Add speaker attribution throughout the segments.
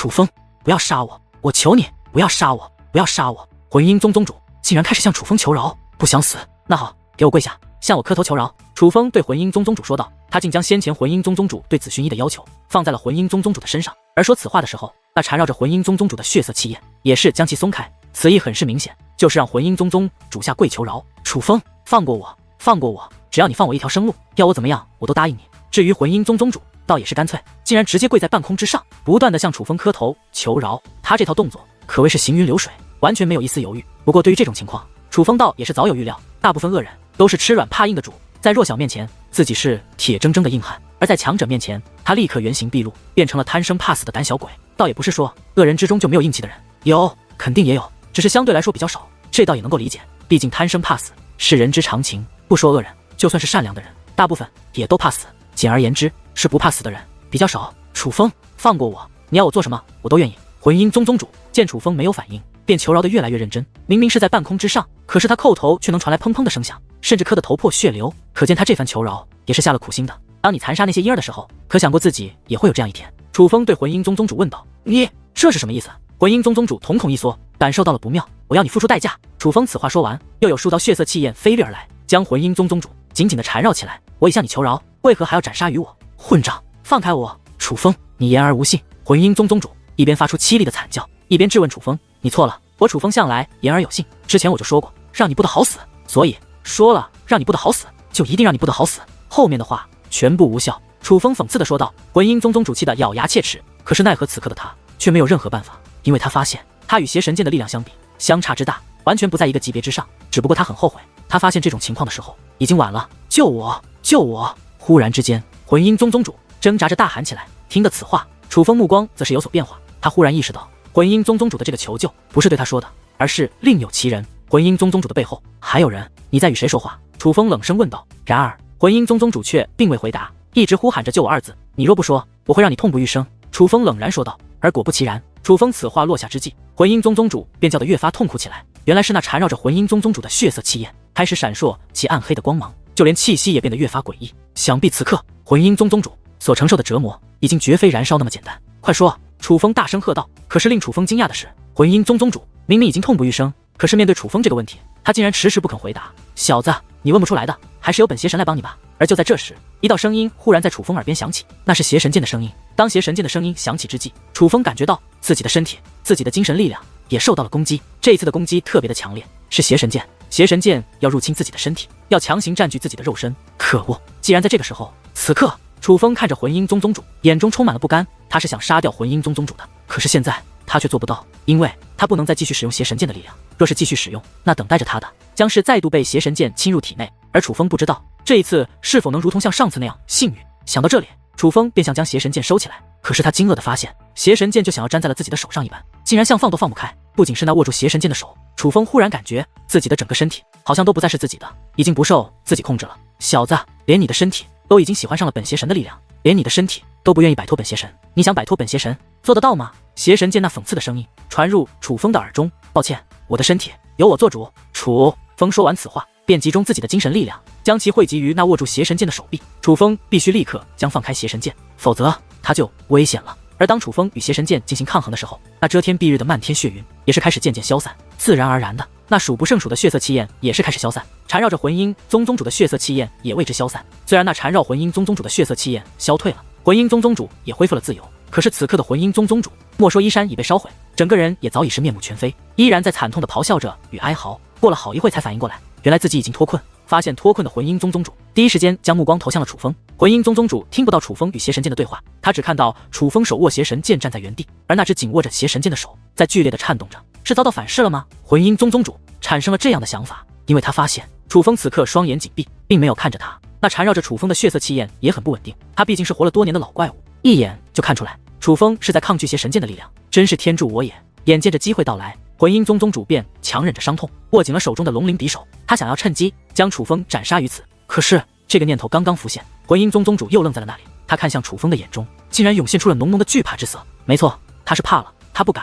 Speaker 1: 楚风，不要杀我，我求你，不要杀我，不要杀我！魂音宗宗主竟然开始向楚风求饶，不想死？那好，给我跪下，向我磕头求饶！楚风对魂音宗宗主说道。他竟将先前魂音宗宗主对紫薰衣的要求放在了魂音宗宗主的身上，而说此话的时候，那缠绕着魂音宗宗主的血色气焰也是将其松开，此意很是明显，就是让魂音宗宗主下跪求饶。楚风，放过我，放过我，只要你放我一条生路，要我怎么样我都答应你。至于魂音宗宗主，倒也是干脆，竟然直接跪在半空之上，不断的向楚风磕头求饶。他这套动作可谓是行云流水，完全没有一丝犹豫。不过对于这种情况，楚风倒也是早有预料，大部分恶人都是吃软怕硬的主，在弱小面前，自己是铁铮铮的硬汉；而在强者面前，他立刻原形毕露，变成了贪生怕死的胆小鬼。倒也不是说恶人之中就没有硬气的人，有，肯定也有，只是相对来说比较少，这倒也能够理解。毕竟贪生怕死是人之常情，不说恶人，就算是善良的人，大部分也都怕死。简而言之，是不怕死的人比较少。楚风，放过我，你要我做什么，我都愿意。魂音宗宗主见楚风没有反应，便求饶得越来越认真。明明是在半空之上，可是他叩头却能传来砰砰的声响，甚至磕得头破血流，可见他这番求饶也是下了苦心的。当你残杀那些婴儿的时候，可想过自己也会有这样一天？楚风对魂音宗宗主问道：“你这是什么意思？”魂音宗宗主瞳孔一缩，感受到了不妙，我要你付出代价。楚风此话说完，又有数道血色气焰飞掠而来，将魂音宗宗主紧紧地缠绕起来。我已向你求饶，为何还要斩杀于我？混账！放开我！楚风，你言而无信。魂音宗宗主一边发出凄厉的惨叫，一边质问楚风：“你错了，我楚风向来言而有信，之前我就说过，让你不得好死，所以说了让你不得好死，就一定让你不得好死，后面的话全部无效。”楚风讽刺地说道。魂音宗宗主气得咬牙切齿，可是奈何此刻的他却没有任何办法，因为他发现他与邪神剑的力量相比，相差之大，完全不在一个级别之上。只不过他很后悔，他发现这种情况的时候已经晚了。救我！救我！忽然之间，魂音宗宗主挣扎着大喊起来。听得此话，楚风目光则是有所变化，他忽然意识到魂音宗宗主的这个求救不是对他说的，而是另有其人。魂音宗宗主的背后还有人，你在与谁说话？楚风冷声问道。然而魂音宗宗主却并未回答，一直呼喊着救我二字，你若不说，我会让你痛不欲生。楚风冷然说道。而果不其然，楚风此话落下之际，魂音宗宗主便叫得越发痛苦起来。原来是那缠绕着魂音宗宗主的血色气焰开始闪烁其暗黑的光芒，就连气息也变得越发诡异。想必此刻魂音宗宗主所承受的折磨已经绝非燃烧那么简单。快说！楚风大声喝道。可是令楚风惊讶的是，魂音宗宗主明明已经痛不欲生，可是面对楚风这个问题，他竟然迟迟不肯回答。小子，你问不出来的，还是由本邪神来帮你吧。而就在这时，一道声音忽然在楚风耳边响起，那是邪神剑的声音。当邪神剑的声音响起之际，楚风感觉到自己的身体、自己的精神力量也受到了攻击。这一次的攻击特别的强烈，是邪神剑。邪神剑要入侵自己的身体，要强行占据自己的肉身。可恶！既然在这个时候，此刻，楚风看着魂音宗宗主，眼中充满了不甘。他是想杀掉魂音宗宗主的，可是现在他却做不到，因为他不能再继续使用邪神剑的力量。若是继续使用，那等待着他的将是再度被邪神剑侵入体内。而楚风不知道这一次是否能如同像上次那样幸运。想到这里，楚风便想将邪神剑收起来，可是他惊愕地发现，邪神剑就想要粘在了自己的手上一般，竟然想放都放不开。不仅是那握住邪神剑的手，楚风忽然感觉自己的整个身体好像都不再是自己的，已经不受自己控制了。小子，连你的身体都已经喜欢上了本邪神的力量，连你的身体都不愿意摆脱本邪神，你想摆脱本邪神，做得到吗？邪神剑那讽刺的声音传入楚风的耳中。抱歉，我的身体由我做主。楚风说完此话，便集中自己的精神力量，将其汇集于那握住邪神剑的手臂。楚风必须立刻将放开邪神剑，否则他就危险了。而当楚风与邪神剑进行抗衡的时候，那遮天蔽日的漫天血云也是开始渐渐消散，自然而然的，那数不胜数的血色气焰也是开始消散，缠绕着魂音宗宗主的血色气焰也为之消散。虽然那缠绕魂音宗宗主的血色气焰消退了，魂音宗宗主也恢复了自由，可是此刻的魂音宗宗主，莫说衣衫已被烧毁，整个人也早已是面目全非，依然在惨痛的咆哮着与哀嚎。过了好一会才反应过来，原来自己已经脱困。发现脱困的魂音宗宗主第一时间将目光投向了楚风。魂音宗宗主听不到楚风与邪神剑的对话，他只看到楚风手握邪神剑站在原地，而那只紧握着邪神剑的手在剧烈的颤动着。是遭到反噬了吗？魂音宗宗主产生了这样的想法，因为他发现楚风此刻双眼紧闭，并没有看着他，那缠绕着楚风的血色气焰也很不稳定。他毕竟是活了多年的老怪物，一眼就看出来楚风是在抗拒邪神剑的力量，真是天助我也。眼见着机会到来，魂音宗宗主便强忍着伤痛，握紧了手中的龙鳞匕首，他想要趁机将楚风斩杀于此。可是这个念头刚刚浮现，魂音宗宗主又愣在了那里，他看向楚风的眼中竟然涌现出了浓浓的惧怕之色。没错，他是怕了，他不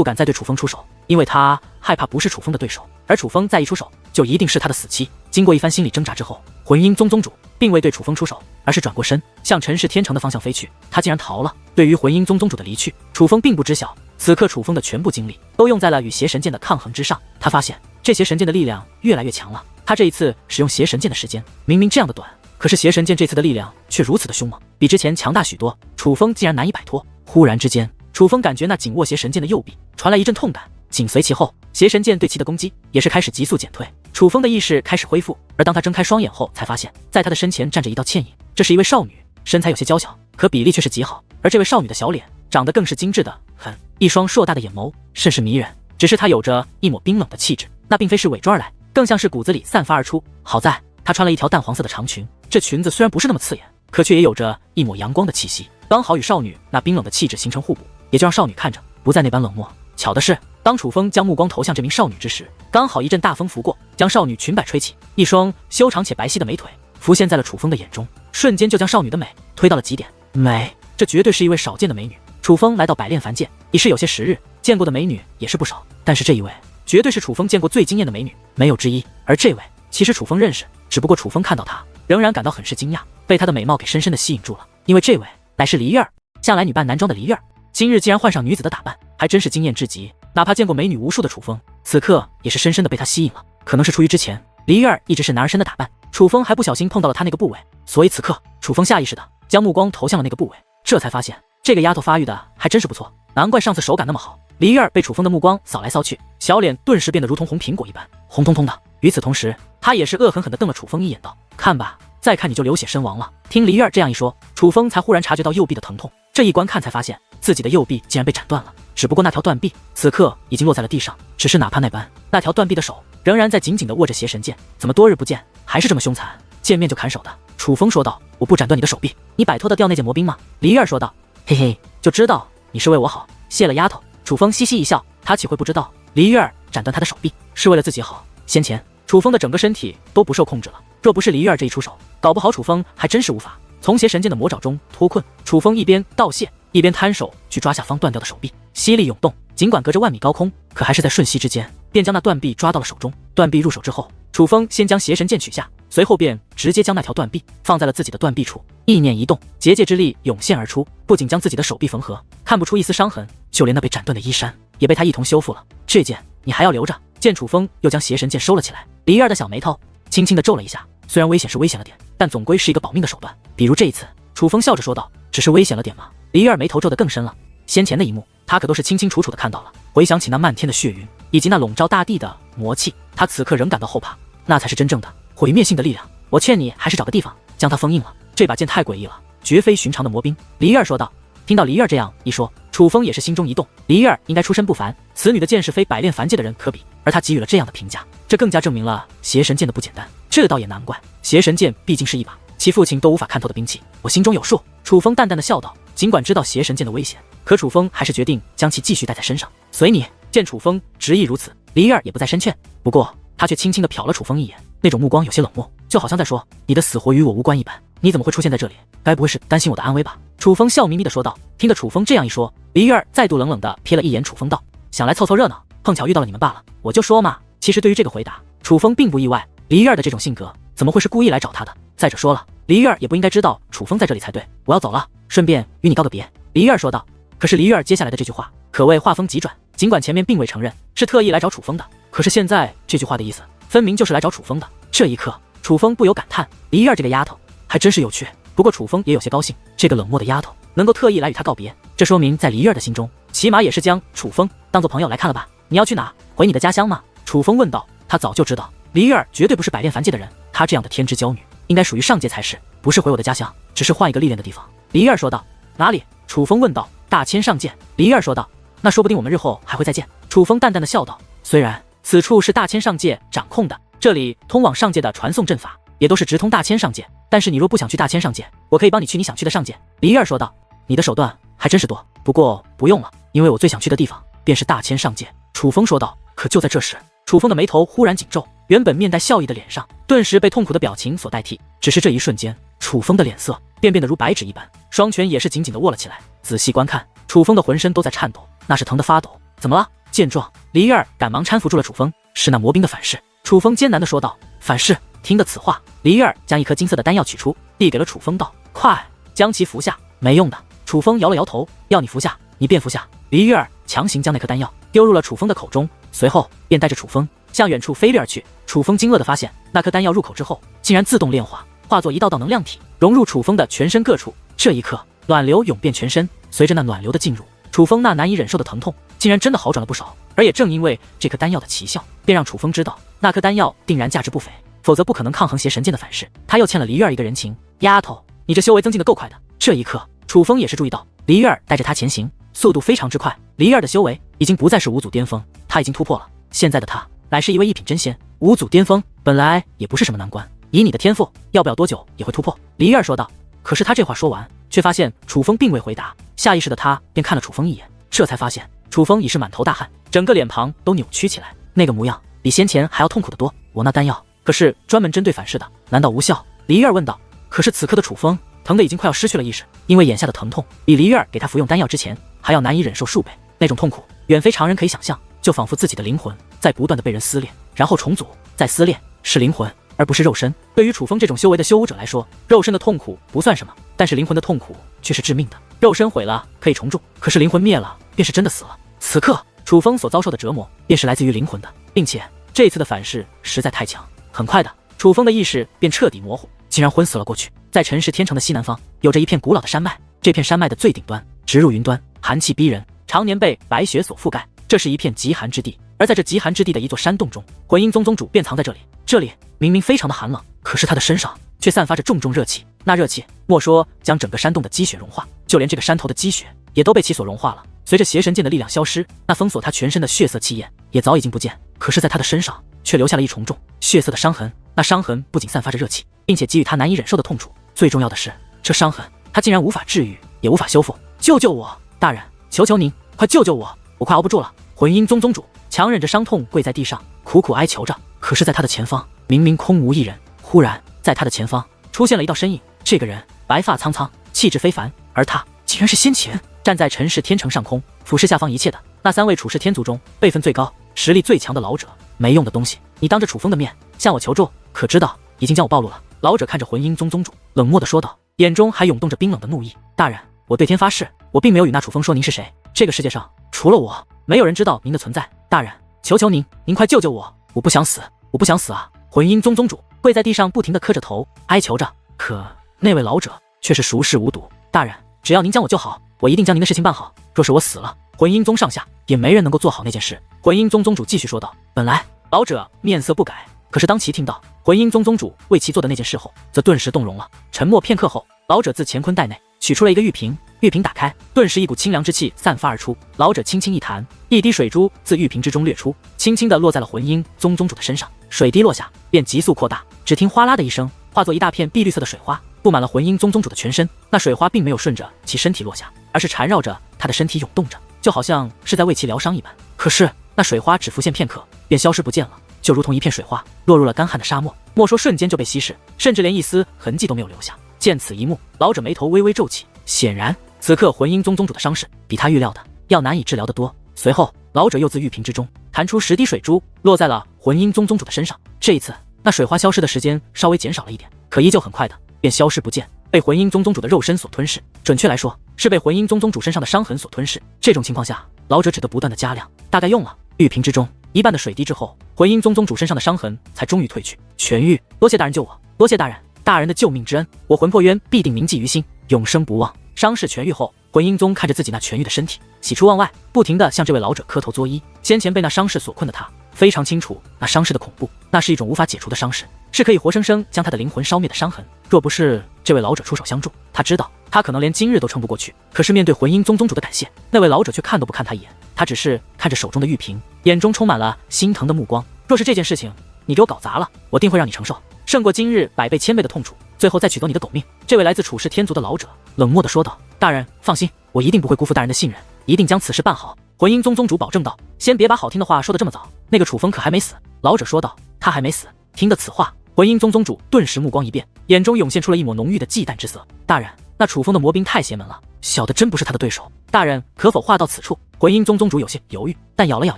Speaker 1: 敢再对楚风出手，因为他害怕不是楚风的对手，而楚风再一出手就一定是他的死期。经过一番心理挣扎之后，魂音宗主并未对楚风出手，而是转过身向陈氏天城的方向飞去。他竟然逃了。对于魂音宗主的离去，楚风并不知晓。此刻楚风的全部精力都用在了与邪神剑的抗衡之上。他发现这邪神剑的力量越来越强了。他这一次使用邪神剑的时间明明这样的短，可是邪神剑这次的力量却如此的凶猛，比之前强大许多。楚风竟然难以摆脱。忽然之间，楚风感觉那紧握邪神剑的右臂传来一阵痛感，紧随其后，邪神剑对其的攻击也是开始急速减退。楚风的意识开始恢复，而当他睁开双眼后，才发现在他的身前站着一道倩影。这是一位少女，身材有些娇小，可比例却是极好。而这位少女的小脸长得更是精致的很，一双硕大的眼眸甚是迷人。只是她有着一抹冰冷的气质，那并非是伪装而来，更像是骨子里散发而出。好在她穿了一条淡黄色的长裙，这裙子虽然不是那么刺眼，可却也有着一抹阳光的气息，刚好与少女那冰冷的气质形成互补，也就让少女看着不再那般冷漠。巧的是，当楚风将目光投向这名少女之时，刚好一阵大风拂过，将少女裙摆吹起，一双修长且白皙的美腿浮现在了楚风的眼中，瞬间就将少女的美推到了极点。美，这绝对是一位少见的美女。楚风来到百炼凡界已是有些时日，见过的美女也是不少，但是这一位绝对是楚风见过最惊艳的美女，没有之一。而这位其实楚风认识，只不过楚风看到她仍然感到很是惊讶，被她的美貌给深深的吸引住了。因为这位乃是黎月儿，向来女扮男装的黎月儿，今日竟然换上女子的打扮，还真是惊艳至极。哪怕见过美女无数的楚风，此刻也是深深的被她吸引了。可能是出于之前黎月儿一直是男儿身的打扮，楚风还不小心碰到了她那个部位，所以此刻楚风下意识的将目光投向了那个部位，这才发现这个丫头发育的还真是不错，难怪上次手感那么好。黎月儿被楚风的目光扫来扫去，小脸顿时变得如同红苹果一般，红彤彤的。与此同时，她也是恶狠狠地瞪了楚风一眼，道：“看吧，再看你就流血身亡了。”听黎月儿这样一说，楚风才忽然察觉到右臂的疼痛，这一观看才发现自己的右臂竟然被斩断了。只不过那条断臂此刻已经落在了地上，只是哪怕那般，那条断臂的手仍然在紧紧地握着邪神剑。怎么多日不见，还是这么凶残？见面就砍手的。楚风说道：“我不斩断你的手臂，你摆脱得掉那件魔兵吗？”黎月儿说道：“嘿嘿，就知道你是为我好，谢了丫头。”楚风嘻嘻一笑，他岂会不知道黎月儿斩断他的手臂是为了自己好。先前楚风的整个身体都不受控制了，若不是黎月儿这一出手，搞不好楚风还真是无法从邪神剑的魔爪中脱困。楚风一边道谢，一边摊手去抓下方断掉的手臂，吸力涌动，尽管隔着万米高空，可还是在瞬息之间便将那断臂抓到了手中。断臂入手之后，楚风先将邪神剑取下，随后便直接将那条断臂放在了自己的断臂处，意念一动，结界之力涌现而出，不仅将自己的手臂缝合，看不出一丝伤痕，就连那被斩断的衣衫也被他一同修复了。这件你还要留着？见楚风又将邪神剑收了起来，黎月儿的小眉头轻轻地皱了一下。虽然危险是危险了点，但总归是一个保命的手段。比如这一次，楚风笑着说道：“只是危险了点吗？”黎月儿眉头皱得更深了。先前的一幕，他可都是清清楚楚地看到了。回想起那漫天的血云，以及那笼罩大地的魔气，他此刻仍感到后怕。那才是真正的毁灭性的力量。我劝你还是找个地方将它封印了。这把剑太诡异了，绝非寻常的魔兵。黎月儿说道。听到黎月儿这样一说，楚风也是心中一动。黎月儿应该出身不凡，此女的剑是非百炼凡界的人可比，而他给予了这样的评价，这更加证明了邪神剑的不简单。这倒也难怪，邪神剑毕竟是一把其父亲都无法看透的兵器。我心中有数。楚风淡淡的笑道。尽管知道邪神剑的危险，可楚风还是决定将其继续带在身上。随你。见楚风执意如此，黎月儿也不再深劝，不过他却轻轻地瞟了楚风一眼，那种目光有些冷漠，就好像在说：“你的死活与我无关一般，你怎么会出现在这里？该不会是担心我的安危吧？”楚风笑眯眯地说道。听得楚风这样一说，黎月儿再度冷冷地瞥了一眼楚风道：“想来凑凑热闹，碰巧遇到了你们罢了。我就说嘛。”其实对于这个回答，楚风并不意外。黎月儿的这种性格怎么会是故意来找他的？再者说了，黎月儿也不应该知道楚风在这里才对。我要走了，顺便与你告个别。黎月儿说道。可是黎月儿接下来的这句话可谓话锋急转，尽管前面并未承认是特意来找楚风的，可是现在这句话的意思分明就是来找楚风的。这一刻，楚风不由感叹，黎月儿这个丫头还真是有趣。不过楚风也有些高兴，这个冷漠的丫头能够特意来与他告别，这说明在黎月儿的心中，起码也是将楚风当作朋友来看了吧。你要去哪？回你的家乡吗？楚风问道。他早就知道黎月儿绝对不是百炼凡界的人，她这样的天之娇女应该属于上界才是，不是回我的家乡，只是换一个历练的地方。黎月儿说道。哪里？楚风问道。大千上界。黎月儿说道。那说不定我们日后还会再见。楚风淡淡的笑道。虽然此处是大千上界掌控的，这里通往上界的传送阵法也都是直通大千上界，但是你若不想去大千上界，我可以帮你去你想去的上界。黎月儿说道。你的手段还真是多，不过不用了，因为我最想去的地方便是大千上界。楚风说道。可就在这时，楚风的眉头忽然紧皱，原本面带笑意的脸上顿时被痛苦的表情所代替。只是这一瞬间，楚风的脸色便变得如白纸一般，双拳也是紧紧地握了起来。仔细观看，楚风的浑身都在颤抖，那是疼得发抖。怎么了？见状，黎月儿赶忙搀扶住了楚风。是那魔兵的反噬。楚风艰难地说道。反噬？听得此话，黎玉儿将一颗金色的丹药取出，递给了楚风，道：“快将其服下。”没用的。楚风摇了摇头，要你服下，你便服下。黎玉儿强行将那颗丹药丢入了楚风的口中，随后便带着楚风向远处飞掠而去。楚风惊愕地发现，那颗丹药入口之后，竟然自动炼化，化作一道道能量体，融入楚风的全身各处。这一刻，暖流涌遍全身，随着那暖流的进入，楚风那难以忍受的疼痛竟然真的好转了不少。而也正因为这颗丹药的奇效，便让楚风知道那颗丹药定然价值不菲，否则不可能抗衡邪神剑的反噬。他又欠了黎玉儿一个人情。丫头，你这修为增进的够快的。这一刻，楚风也是注意到黎玉儿带着他前行，速度非常之快。黎玉儿的修为已经不再是五祖巅峰，他已经突破了。现在的他乃是一位一品真仙，五祖巅峰本来也不是什么难关，以你的天赋，要不了多久也会突破。黎玉儿说道。可是他这话说完，却发现楚风并未回答，下意识的他便看了楚风一眼，这才发现楚风已是满头大汗，整个脸庞都扭曲起来，那个模样比先前还要痛苦得多。我那丹药可是专门针对反噬的，难道无效？黎玉儿问道。可是此刻的楚风疼得已经快要失去了意识，因为眼下的疼痛比黎玉儿给他服用丹药之前还要难以忍受数倍，那种痛苦远非常人可以想象，就仿佛自己的灵魂在不断的被人撕裂，然后重组，再撕裂，是灵魂而不是肉身。对于楚风这种修为的修武者来说，肉身的痛苦不算什么，但是灵魂的痛苦却是致命的。肉身毁了可以重铸，可是灵魂灭了便是真的死了。此刻楚风所遭受的折磨便是来自于灵魂的，并且这次的反噬实在太强。很快的，楚风的意识便彻底模糊，竟然昏死了过去。在陈氏天城的西南方，有着一片古老的山脉，这片山脉的最顶端直入云端，寒气逼人，常年被白雪所覆盖，这是一片极寒之地。而在这极寒之地的一座山洞中，魂音宗宗主便藏在这里。这里明明非常的寒冷，可是他的身上却散发着重重热气，那热气莫说将整个山洞的积雪融化，就连这个山头的积雪也都被其所融化了。随着邪神剑的力量消失，那封锁他全身的血色气焰也早已经不见，可是在他的身上却留下了一重重血色的伤痕。那伤痕不仅散发着热气，并且给予他难以忍受的痛楚，最重要的是，这伤痕他竟然无法治愈，也无法修复。救救我，大人，求求您，快救救我，我快熬不住了。魂音宗宗主强忍着伤痛跪在地上，苦苦哀求着。可是在他的前方明明空无一人，忽然在他的前方出现了一道身影，这个人白发苍苍，气质非凡，而他竟然是先前站在陈氏天城上空俯视下方一切的那3位处世天族中辈分最高、实力最强的老者。没用的东西，你当着楚风的面向我求助，可知道已经将我暴露了。老者看着魂音宗宗主，冷漠地说道，眼中还涌动着冰冷的怒意。大人，我对天发誓，我并没有与那楚风说您是谁，这个世界上除了我，没有人知道您的存在。大人，求求您，您快救救我，我不想死，我不想死啊！魂音宗宗主跪在地上不停地磕着头哀求着，可那位老者却是熟视无睹。大人，只要您将我救好，我一定将您的事情办好，若是我死了，魂音宗上下也没人能够做好那件事。魂音宗宗主继续说道。本来老者面色不改，可是当其听到魂音宗宗主为其做的那件事后，则顿时动容了。沉默片刻后，老者自乾坤袋内取出了一个玉瓶，玉瓶打开，顿时一股清凉之气散发而出。老者轻轻一弹，一滴水珠自玉瓶之中掠出，轻轻地落在了魂音宗宗主的身上。水滴落下，便急速扩大，只听哗啦的一声，化作一大片碧绿色的水花，布满了魂音宗宗主的全身。那水花并没有顺着其身体落下，而是缠绕着他的身体涌动着，就好像是在为其疗伤一般。可是那水花只浮现片刻，便消失不见了，就如同一片水花落入了干旱的沙漠，莫说瞬间就被稀释，甚至连一丝痕迹都没有留下。见此一幕，老者眉头微微皱起，显然此刻魂音宗宗主的伤势比他预料的要难以治疗得多。随后，老者又自玉瓶之中弹出10滴水珠，落在了魂音宗宗主的身上。这一次，那水花消失的时间稍微减少了一点，可依旧很快的便消失不见，被魂音宗宗主的肉身所吞噬。准确来说，是被魂音宗宗主身上的伤痕所吞噬。这种情况下，老者只得不断的加量，大概用了玉瓶之中1半的水滴之后，魂音宗宗主身上的伤痕才终于退去痊愈。多谢大人救我，多谢大人，大人的救命之恩，我魂魄渊必定铭记于心，永生不忘。伤势痊愈后，魂音宗看着自己那痊愈的身体，喜出望外，不停地向这位老者磕头作揖。先前被那伤势所困的他非常清楚那伤势的恐怖，那是一种无法解除的伤势，是可以活生生将他的灵魂烧灭的伤痕。若不是这位老者出手相助，他知道他可能连今日都撑不过去。可是面对魂音宗宗主的感谢，那位老者却看都不看他一眼，他只是看着手中的玉瓶，眼中充满了心疼的目光。若是这件事情你给我搞砸了，我定会让你承受胜过今日100倍1000倍的痛楚，最后再取走你的狗命。这位来自处世天族的老者冷漠地说道。大人放心，我一定不会辜负大人的信任，一定将此事办好。魂音宗宗主保证道。先别把好听的话说得这么早，那个楚风可还没死。老者说道。他还没死。听得此话，魂音宗宗主顿时目光一变，眼中涌现出了一抹浓郁的忌惮之色。大人，那楚风的魔兵太邪门了，小的真不是他的对手，大人可否话到此处？魂音宗宗主有些犹豫，但咬了咬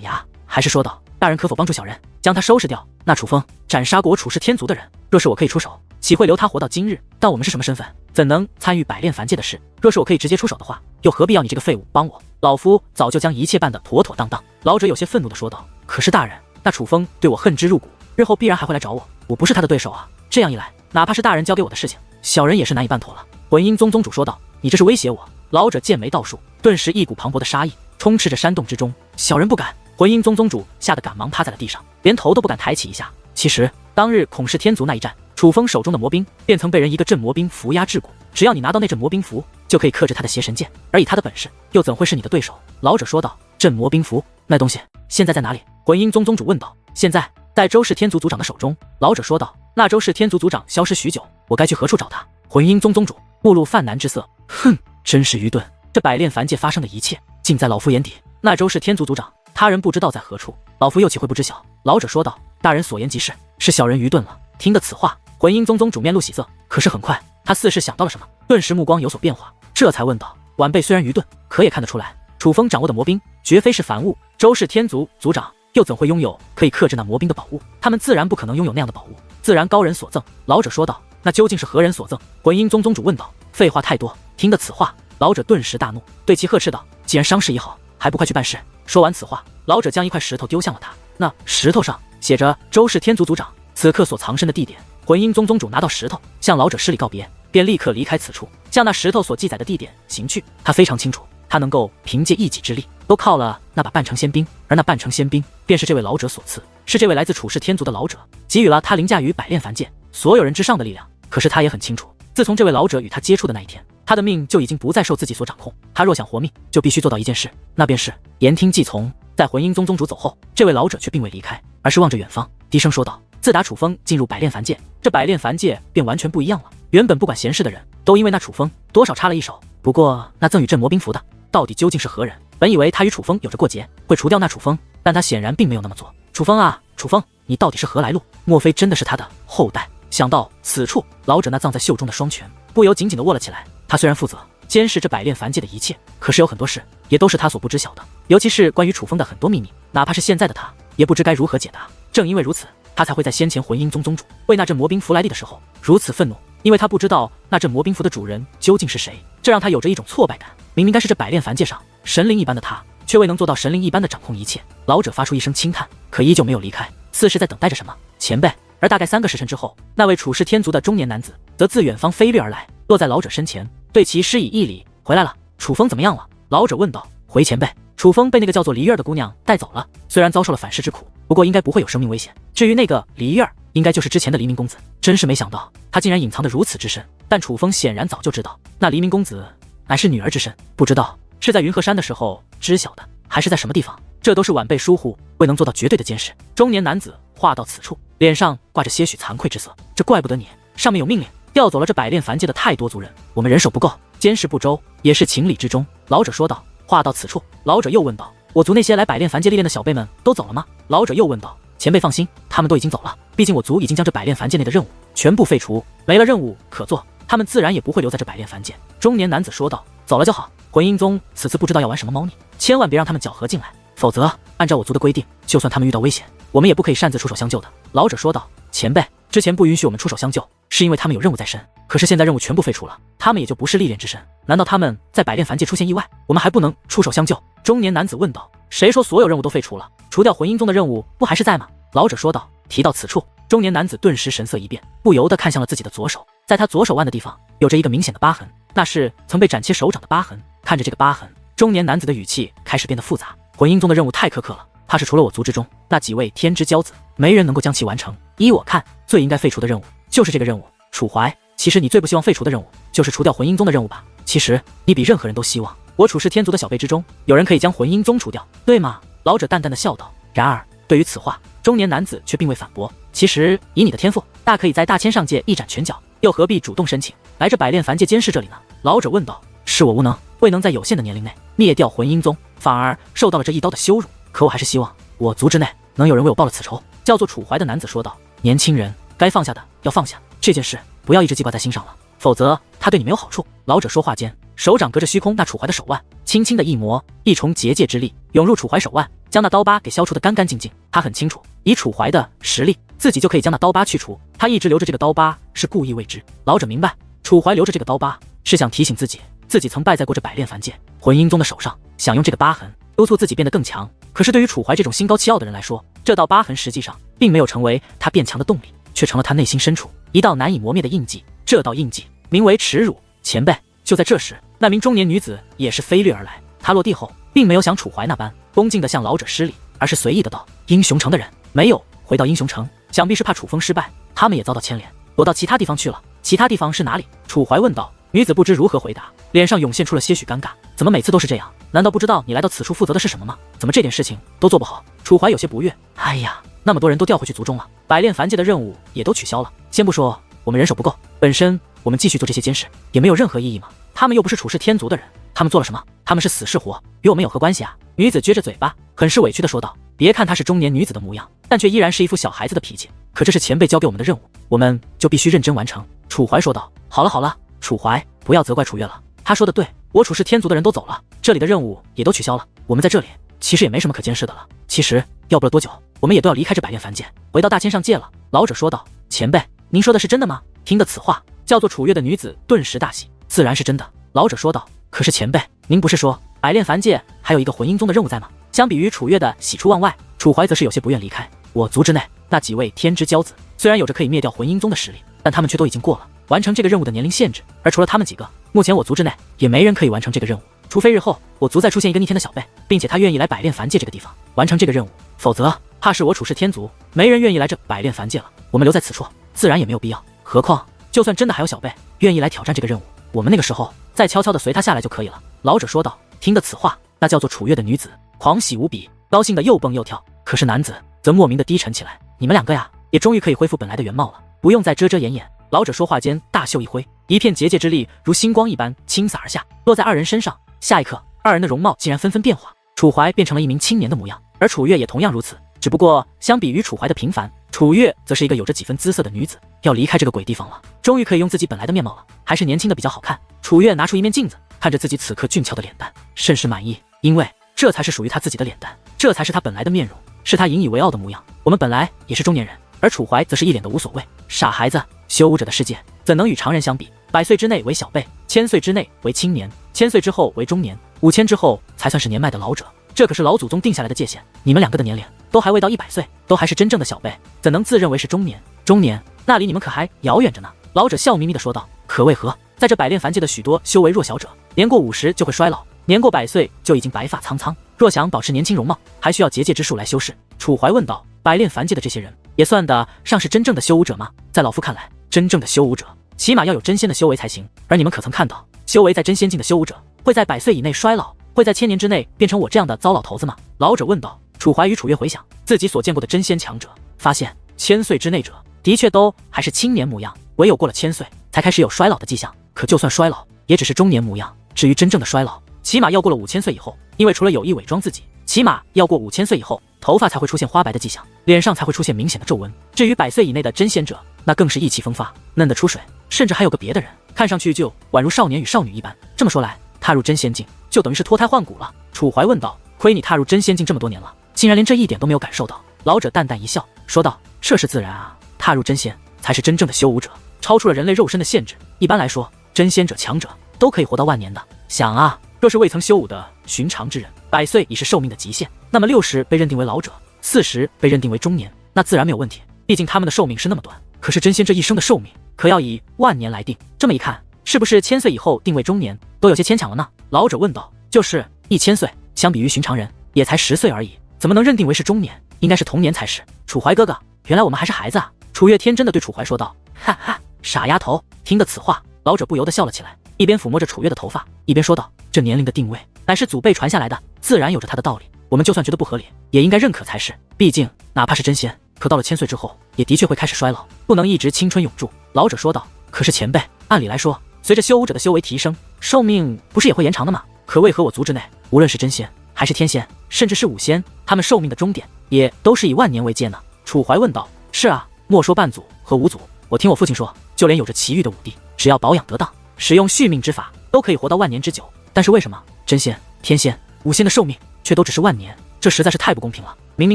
Speaker 1: 牙，还是说道。大人可否帮助小人将他收拾掉？那楚风斩杀过我楚氏天族的人，若是我可以出手，岂会留他活到今日？但我们是什么身份，怎能参与百炼凡界的事？若是我可以直接出手的话，又何必要你这个废物帮我？老夫早就将一切办得妥妥当当。老者有些愤怒地说道。可是大人，那楚风对我恨之入骨，日后必然还会来找我，我不是他的对手啊。这样一来，哪怕是大人交给我的事情，小人也是难以办妥了。魂阴宗宗主说道。你这是威胁我？老者剑眉倒竖，顿时一股磅礴的杀意充斥着山洞之中。小人不敢。魂阴宗宗主吓得赶忙趴在了地上，连头都不敢抬起一下。其实当日孔氏天族那一战，楚风手中的魔兵便曾被人一个镇魔兵符压制过，只要你拿到那镇魔兵符，就可以克制他的邪神剑，而以他的本事，又怎会是你的对手？老者说道。镇魔兵符，那东西现在在哪里？魂阴宗宗主问道。现在周氏天族族长的手中。老者说道。那周氏天族族长消失许久，我该去何处找他？魂阴宗宗主目露犯难之色。哼，真是愚钝，这百炼凡界发生的一切，尽在老夫眼底。那周氏天族族长，他人不知道在何处，老夫又岂会不知晓？老者说道。大人所言极是，是小人愚钝了。听得此话，魂阴宗宗主面露喜色，可是很快他似是想到了什么，顿时目光有所变化，这才问道。晚辈虽然愚钝，可也看得出来，楚风掌握的魔兵绝非是凡物，周氏天族族长又怎会拥有可以克制那魔兵的宝物？他们自然不可能拥有那样的宝物，自然高人所赠。老者说道。那究竟是何人所赠？魂阴宗宗主问道。废话太多。听得此话，老者顿时大怒，对其呵斥道。既然伤势已好，还不快去办事？说完此话，老者将一块石头丢向了他，那石头上写着周氏天族族长此刻所藏身的地点。魂阴宗宗主拿到石头，向老者施礼告别，便立刻离开此处，向那石头所记载的地点行去。他非常清楚，他能够凭借一己之力，都靠了那把半成仙兵，而那半成仙兵便是这位老者所赐，是这位来自楚氏天族的老者给予了他凌驾于百炼凡界所有人之上的力量。可是他也很清楚，自从这位老者与他接触的那一天，他的命就已经不再受自己所掌控。他若想活命，就必须做到一件事，那便是言听计从。在魂阴宗宗主走后，这位老者却并未离开，而是望着远方，低声说道。自打楚风进入百炼凡界，这百炼凡界便完全不一样了。原本不管闲事的人，都因为那楚风多少插了一手。不过那赠与镇魔兵符的，到底究竟是何人？本以为他与楚风有着过节，会除掉那楚风，但他显然并没有那么做。楚风啊，楚风，你到底是何来路？莫非真的是他的后代？想到此处，老者那藏在袖中的双拳不由紧紧地握了起来。他虽然负责监视这百炼凡界的一切，可是有很多事也都是他所不知晓的，尤其是关于楚风的很多秘密，哪怕是现在的他也不知该如何解答。正因为如此，他才会在先前魂阴宗宗主为那镇魔兵符来历的时候如此愤怒，因为他不知道那镇魔兵符的主人究竟是谁，这让他有着一种挫败感。明明该是这百炼凡界上神灵一般的他，却未能做到神灵一般的掌控一切。老者发出一声轻叹，可依旧没有离开，似是在等待着什么。前辈。而大概3个时辰之后，那位楚氏天族的中年男子则自远方飞掠而来，落在老者身前，对其施以一礼。回来了，楚风怎么样了？老者问道。回前辈，楚风被那个叫做黎儿的姑娘带走了，虽然遭受了反噬之苦，不过应该不会有生命危险。至于那个黎儿，应该就是之前的黎明公子。真是没想到，他竟然隐藏得如此之深。但楚风显然早就知道，那黎明公子乃是女儿之身，不知道是在云鹤山的时候知晓的，还是在什么地方。这都是晚辈疏忽，未能做到绝对的监视。中年男子话到此处，脸上挂着些许惭愧之色。这怪不得你，上面有命令调走了这百炼凡界的太多族人，我们人手不够，监视不周，也是情理之中。老者说道。话到此处，老者又问道。我族那些来百炼凡界历练的小辈们都走了吗？老者又问道。前辈放心，他们都已经走了，毕竟我族已经将这百炼凡界内的任务全部废除，没了任务可做，他们自然也不会留在这百炼凡界。中年男子说道。走了就好，魂阴宗此次不知道要玩什么猫腻，千万别让他们搅和进来，否则按照我族的规定，就算他们遇到危险，我们也不可以擅自出手相救的。老者说道。前辈，之前不允许我们出手相救，是因为他们有任务在身，可是现在任务全部废除了，他们也就不是历练之身，难道他们在百炼凡界出现意外，我们还不能出手相救？中年男子问道。谁说所有任务都废除了？除掉魂阴宗的任务不还是在吗？老者说道。提到此处，中年男子顿时神色一变，不由得看向了自己的左手，在他左手腕的地方有着一个明显的疤痕，那是曾被斩切手掌的疤痕。看着这个疤痕，中年男子的语气开始变得复杂。魂阴宗的任务太苛刻了，怕是除了我族之中那几位天之骄子，没人能够将其完成。依我看，最应该废除的任务就是这个任务。楚怀，其实你最不希望废除的任务就是除掉魂阴宗的任务吧？其实你比任何人都希望我楚氏天族的小辈之中有人可以将魂阴宗除掉，对吗？老者淡淡的笑道。然而对于此话，中年男子却并未反驳。其实以你的天赋，大可以在大千上界一展拳脚，又何必主动申请来这百炼凡界监视这里呢？老者问道。是我无能，未能在有限的年龄内灭掉魂阴宗，反而受到了这一刀的羞辱。可我还是希望我族之内能有人为我报了此仇。叫做楚怀的男子说道。年轻人，该放下的要放下，这件事不要一直记挂在心上了，否则他对你没有好处。老者说话间，手掌隔着虚空那楚怀的手腕，轻轻的一磨，一重结界之力涌入楚怀手腕，将那刀疤给消除得干干净净。他很清楚，以楚怀的实力，自己就可以将那刀疤去除。他一直留着这个刀疤，是故意为之。老者明白，楚怀留着这个刀疤，是想提醒自己，自己曾败在过这百炼凡界魂婴宗的手上，想用这个疤痕督促自己变得更强。可是对于楚怀这种心高气傲的人来说，这道疤痕实际上并没有成为他变强的动力，却成了他内心深处一道难以磨灭的印记。这道印记名为耻辱。前辈！就在这时，那名中年女子也是飞掠而来。她落地后，并没有像楚怀那般恭敬地向老者施礼，而是随意的道：“英雄城的人没有回到英雄城，想必是怕楚风失败，他们也遭到牵连，躲到其他地方去了。其他地方是哪里？”楚怀问道。女子不知如何回答，脸上涌现出了些许尴尬。怎么每次都是这样？难道不知道你来到此处负责的是什么吗？怎么这点事情都做不好？楚怀有些不悦。哎呀，那么多人都调回去族中了，百炼凡界的任务也都取消了。先不说我们人手不够，本身我们继续做这些监视也没有任何意义嘛。他们又不是处世天族的人，他们做了什么？他们是死是活，与我们有何关系啊？女子撅着嘴巴，很是委屈地说道。别看她是中年女子的模样，但却依然是一副小孩子的脾气。可这是前辈交给我们的任务，我们就必须认真完成。楚怀说道。好了好了，楚怀，不要责怪楚月了，他说的对，我处世天族的人都走了，这里的任务也都取消了，我们在这里其实也没什么可监视的了。其实要不了多久，我们也都要离开这百炼凡界，回到大千上界了。老者说道。前辈，您说的是真的吗？听得此话，叫做楚月的女子顿时大喜。自然是真的。老者说道。可是前辈，您不是说百炼凡界还有一个魂婴宗的任务在吗？相比于楚月的喜出望外，楚怀则是有些不愿离开。我族之内那几位天之骄子，虽然有着可以灭掉魂婴宗的实力，但他们却都已经过了完成这个任务的年龄限制，而除了他们几个，目前我族之内也没人可以完成这个任务，除非日后我族再出现一个逆天的小辈，并且他愿意来百炼凡界这个地方完成这个任务，否则怕是我处世天族没人愿意来这百炼凡界了。我们留在此处自然也没有必要，何况就算真的还有小辈愿意来挑战这个任务，我们那个时候再悄悄地随他下来就可以了。老者说道。听得此话，那叫做楚月的女子狂喜无比，高兴得又蹦又跳。可是男子则莫名的低沉起来。你们两个呀，也终于可以恢复本来的原貌了，不用再遮遮掩掩。老者说话间，大袖一挥，一片结界之力如星光一般倾洒而下，落在二人身上。下一刻，二人的容貌竟然纷纷变化，楚怀变成了一名青年的模样，而楚月也同样如此。只不过相比于楚怀的平凡，楚月则是一个有着几分姿色的女子。要离开这个鬼地方了，终于可以用自己本来的面貌了，还是年轻的比较好看。楚月拿出一面镜子，看着自己此刻俊俏的脸蛋，甚是满意，因为这才是属于他自己的脸蛋，这才是他本来的面容，是他引以为傲的模样。我们本来也是中年人，而楚怀则是一脸的无所谓。傻孩子，修武者的世界怎能与常人相比？100岁之内为小辈，1000岁之内为青年，1000岁之后为中年，5000之后才算是年迈的老者。这可是老祖宗定下来的界限。你们两个的年龄都还未到100岁，都还是真正的小辈，怎能自认为是中年？中年那离你们可还遥远着呢。老者笑眯眯地说道。可为何在这百炼凡界的许多修为弱小者，年过50就会衰老，年过100岁就已经白发苍苍？若想保持年轻容貌，还需要结界之术来修饰。楚怀问道。百炼凡界的这些人也算得上是真正的修武者吗？在老夫看来，真正的修武者起码要有真仙的修为才行。而你们可曾看到，修为在真仙境的修武者会在100岁以内衰老，会在1000年之内变成我这样的糟老头子吗？老者问道。楚怀与楚月回想自己所见过的真仙强者，发现1000岁之内者的确都还是青年模样，唯有过了1000岁才开始有衰老的迹象。可就算衰老，也只是中年模样。至于真正的衰老，起码要过了5000岁以后，因为除了有意伪装自己，起码要过5000岁以后，头发才会出现花白的迹象，脸上才会出现明显的皱纹。至于100岁以内的真仙者，那更是意气风发，嫩得出水，甚至还有个别的人，看上去就宛如少年与少女一般。这么说来，踏入真仙境就等于是脱胎换骨了。楚怀问道。亏你踏入真仙境这么多年了，竟然连这一点都没有感受到。老者淡淡一笑，说道。这是自然啊，踏入真仙才是真正的修武者，超出了人类肉身的限制。一般来说，真仙者强者都可以活到万年的。想啊，若是未曾修武的寻常之人，100岁已是寿命的极限，那么60被认定为老者，40被认定为中年，那自然没有问题，毕竟他们的寿命是那么短。可是真仙这一生的寿命可要以万年来定，这么一看，是不是1000岁以后定为中年都有些牵强了呢？老者问道。就是1000岁，相比于寻常人也才10岁而已，怎么能认定为是中年？应该是童年才是。楚怀哥哥，原来我们还是孩子啊！楚月天真的对楚怀说道。哈哈，傻丫头！听得此话，老者不由得笑了起来，一边抚摸着楚月的头发，一边说道。这年龄的定位乃是祖辈传下来的，自然有着它的道理，我们就算觉得不合理，也应该认可才是。毕竟哪怕是真仙，可到了1000岁之后，也的确会开始衰老，不能一直青春永驻。老者说道。可是前辈，按理来说，随着修武者的修为提升，寿命不是也会延长的吗？可为何我族之内，无论是真仙还是天仙，甚至是武仙，他们寿命的终点也都是以万年为界呢？楚怀问道。是啊，莫说半祖和5祖，我听我父亲说，就连有着奇遇的武帝，只要保养得当，使用续命之法，都可以活到万年之久。但是为什么真仙、天仙、武仙的寿命却都只是万年？这实在是太不公平了。明明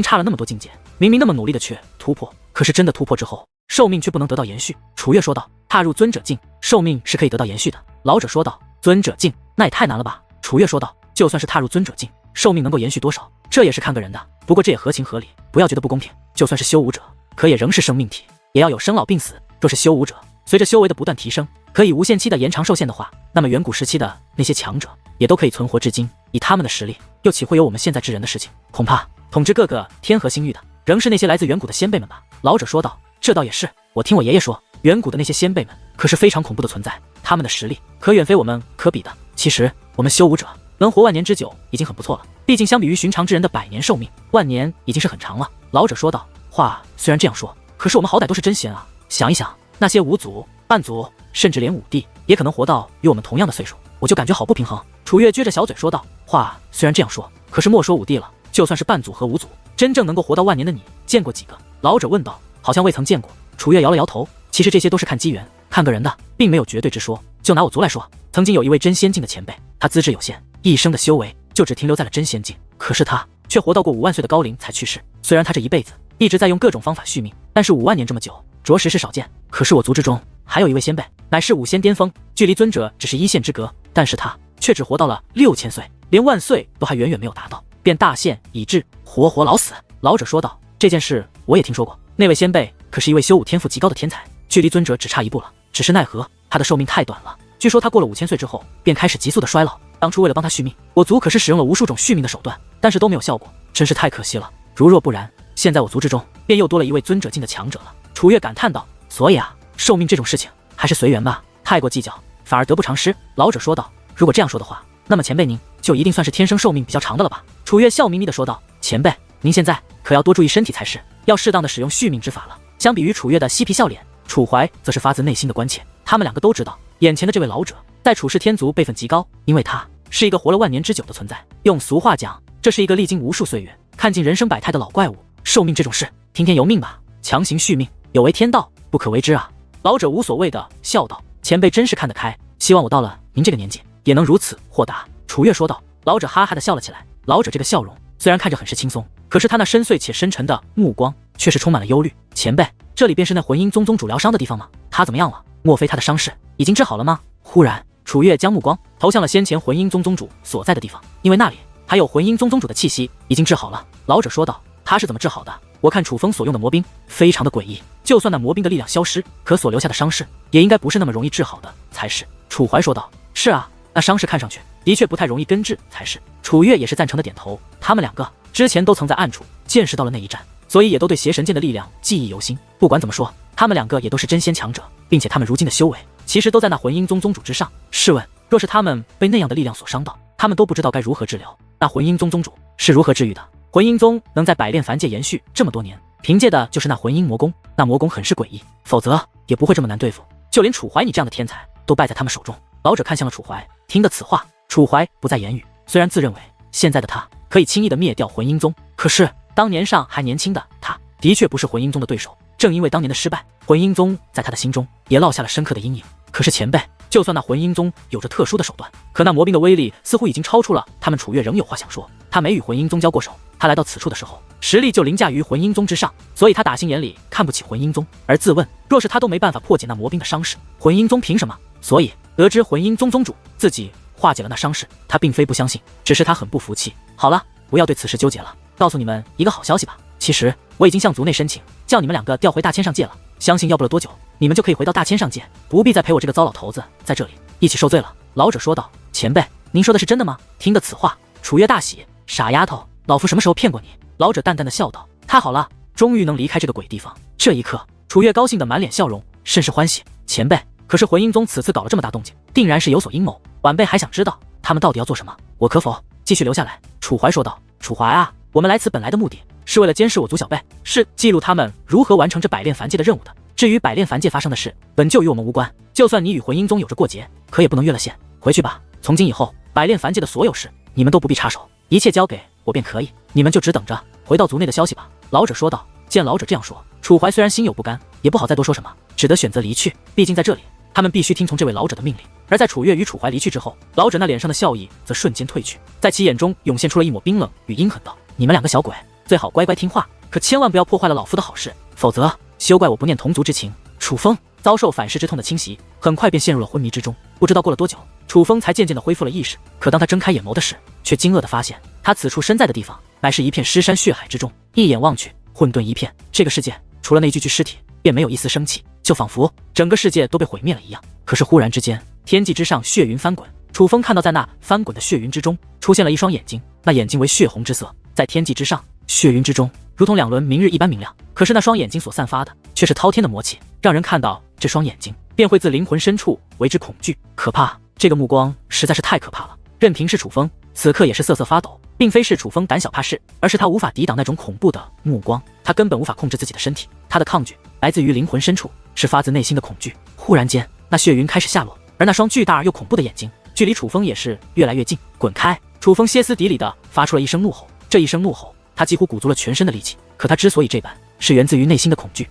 Speaker 1: 差了那么多境界，明明那么努力的去突破，可是真的突破之后，寿命却不能得到延续。楚月说道：“踏入尊者境，寿命是可以得到延续的。”老者说道：“尊者境，那也太难了吧？”楚月说道：“就算是踏入尊者境，寿命能够延续多少，这也是看个人的。不过这也合情合理，不要觉得不公平。就算是修武者，可也仍是生命体，也要有生老病死。若是修武者，随着修为的不断提升，可以无限期的延长寿限的话，那么远古时期的那些强者也都可以存活至今。以他们的实力，又岂会有我们现在之人的事情？恐怕统治各个天河星域的，仍是那些来自远古的先辈们吧？”老者说道：“这倒也是，我听我爷爷说，远古的那些先辈们可是非常恐怖的存在，他们的实力可远非我们可比的。其实我们修武者能活万年之久已经很不错了，毕竟相比于寻常之人的100年寿命，万年已经是很长了。”老者说道：“话虽然这样说，可是我们好歹都是真仙啊！想一想，那些五祖、半祖，甚至连武帝，也可能活到与我们同样的岁数，我就感觉好不平衡。”楚月撅着小嘴说道：“话虽然这样说，可是莫说武帝了，就算是半祖和五祖，真正能够活到万年的你，见过几个？”老者问道：“好像未曾见过。”楚月摇了摇头，其实这些都是看机缘，看个人的，并没有绝对之说。就拿我族来说，曾经有一位真仙境的前辈，他资质有限，一生的修为就只停留在了真仙境，可是他却活到过5万岁的高龄才去世。虽然他这一辈子一直在用各种方法续命，但是5万年这么久，着实是少见。可是我族之中还有一位先辈，乃是5仙巅峰，距离尊者只是1线之隔，但是他却只活到了6000岁，连万岁都还远远没有达到，便大限已至，活活老死。老者说道：“这件事我也听说过，那位先辈可是一位修武天赋极高的天才，距离尊者只差1步了，只是奈何他的寿命太短了。据说他过了5000岁之后，便开始急速的衰老。当初为了帮他续命，我族可是使用了无数种续命的手段，但是都没有效果，真是太可惜了。如若不然，现在我族之中便又多了一位尊者境的强者了。”楚月感叹道：“所以啊，寿命这种事情还是随缘吧，太过计较反而得不偿失。”老者说道：“如果这样说的话，那么前辈您就一定算是天生寿命比较长的了吧？”楚月笑眯眯的说道：“前辈，您现在可要多注意身体才是，要适当的使用续命之法了。”相比于楚月的嬉皮笑脸，楚怀则是发自内心的关切。他们两个都知道，眼前的这位老者在楚氏天族辈分极高，因为他是一个活了万年之久的存在。用俗话讲，这是一个历经无数岁月，看尽人生百态的老怪物。寿命这种事，听天由命吧，强行续命有违天道，不可为之啊！老者无所谓的笑道：“前辈真是看得开，希望我到了您这个年纪也能如此豁达。”楚月说道。老者哈哈的笑了起来。老者这个笑容虽然看着很是轻松，可是他那深邃且深沉的目光却是充满了忧虑。“前辈，这里便是那魂婴宗宗主疗伤的地方吗？他怎么样了？莫非他的伤势已经治好了吗？”忽然，楚月将目光投向了先前魂婴宗宗主所在的地方，因为那里还有魂婴宗宗主的气息。“已经治好了。”老者说道。“他是怎么治好的？我看楚风所用的魔兵非常的诡异，就算那魔兵的力量消失，可所留下的伤势也应该不是那么容易治好的才是。”楚怀说道。“是啊，那伤势看上去的确不太容易根治才是。”楚月也是赞成的点头。他们两个之前都曾在暗处见识到了那一战，所以也都对邪神剑的力量记忆犹新。不管怎么说，他们两个也都是真仙强者，并且他们如今的修为其实都在那魂婴宗宗主之上。试问，若是他们被那样的力量所伤到，他们都不知道该如何治疗，那魂婴宗宗主是如何治愈的？魂婴宗能在百炼凡界延续这么多年，凭借的就是那魂婴魔功。那魔功很是诡异，否则也不会这么难对付。就连楚怀你这样的天才都败在他们手中。老者看向了楚怀，听得此话，楚怀不再言语。虽然自认为现在的他可以轻易的灭掉魂婴宗，可是当年上还年轻的他的确不是魂婴宗的对手。正因为当年的失败，魂婴宗在他的心中也落下了深刻的阴影。可是前辈，就算那魂婴宗有着特殊的手段，可那魔兵的威力似乎已经超出了他们。楚月仍有话想说，他没与魂婴宗交过手，他来到此处的时候实力就凌驾于魂婴宗之上，所以他打心眼里看不起魂婴宗，而自问若是他都没办法破解那魔兵的伤势，魂婴宗凭什么？所以得知魂婴宗宗主自己化解了那伤势，他并非不相信，只是他很不服气。好了，不要对此事纠结了，告诉你们一个好消息吧，其实我已经向族内申请，叫你们两个调回大千上界了，相信要不了多久，你们就可以回到大千上界，不必再陪我这个糟老头子在这里一起受罪了。老者说道。前辈，您说的是真的吗？听得此话，楚月大喜。傻丫头，老夫什么时候骗过你？老者淡淡的笑道。太好了，终于能离开这个鬼地方。这一刻，楚月高兴的满脸笑容，甚是欢喜。前辈，可是魂婴宗此次搞了这么大动静，定然是有所阴谋，晚辈还想知道他们到底要做什么，我可否继续留下来？楚怀说道。楚怀啊，我们来此本来的目的是为了监视我族小辈，是记录他们如何完成这百炼凡界的任务的。至于百炼凡界发生的事，本就与我们无关，就算你与魂婴宗有着过节，可也不能越了线。回去吧，从今以后，百炼凡界的所有事你们都不必插手，一切交给我便可以，你们就只等着回到族内的消息吧。老者说道。见老者这样说，楚怀虽然心有不甘，也不好再多说什么，只得选择离去。毕竟在这里，他们必须听从这位老者的命令。而在楚月与楚怀离去之后，老者那脸上的笑意则瞬间褪去，在其眼中涌现出了一抹冰冷与阴狠道：你们两个小鬼，最好乖乖听话，可千万不要破坏了老夫的好事，否则休怪我不念同族之情。楚风遭受反噬之痛的侵袭，很快便陷入了昏迷之中。不知道过了多久，楚风才渐渐地恢复了意识。可当他睁开眼眸的时，却惊愕地发现，他此处身在的地方，乃是一片尸山血海之中。一眼望去，混沌一片，这个世界除了那具具尸体，便没有一丝生气，就仿佛整个世界都被毁灭了一样。可是忽然之间，天际之上血云翻滚，楚风看到在那翻滚的血云之中，出现了一双眼睛，那眼睛为血红之色，在天际之上，血云之中，如同两轮明日一般明亮。可是那双眼睛所散发的，却是滔天的魔气，让人看到这双眼睛，便会自灵魂深处为之恐惧、可怕。这个目光实在是太可怕了。任凭是楚风，此刻也是瑟瑟发抖，并非是楚风胆小怕事，而是他无法抵挡那种恐怖的目光，他根本无法控制自己的身体，他的抗拒来自于灵魂深处，是发自内心的恐惧。忽然间，那血云开始下落，而那双巨大而又恐怖的眼睛，距离楚风也是越来越近。滚开！楚风歇斯底里地发出了一声怒吼，这一声怒吼，他几乎鼓足了全身的力气。可他之所以这般，是源自于内心的恐惧，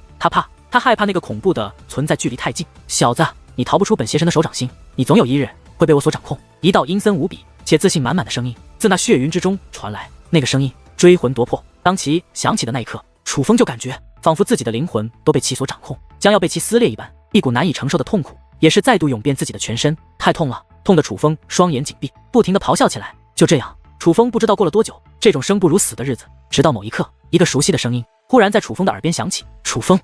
Speaker 1: 他害怕那个恐怖的存在距离太近。小子，你逃不出本邪神的手掌心，你总有一日会被我所掌控。一道阴森无比且自信满满的声音自那血云之中传来，那个声音追魂夺魄。当其响起的那一刻，楚风就感觉仿佛自己的灵魂都被其所掌控，将要被其撕裂一般，一股难以承受的痛苦也是再度涌遍自己的全身。太痛了，痛得楚风双眼紧闭，不停地咆哮起来。就这样，楚风不知道过了多久，这种生不如死的日子。直到某一刻，一个熟悉的声音忽然在楚风的耳边响起，楚风。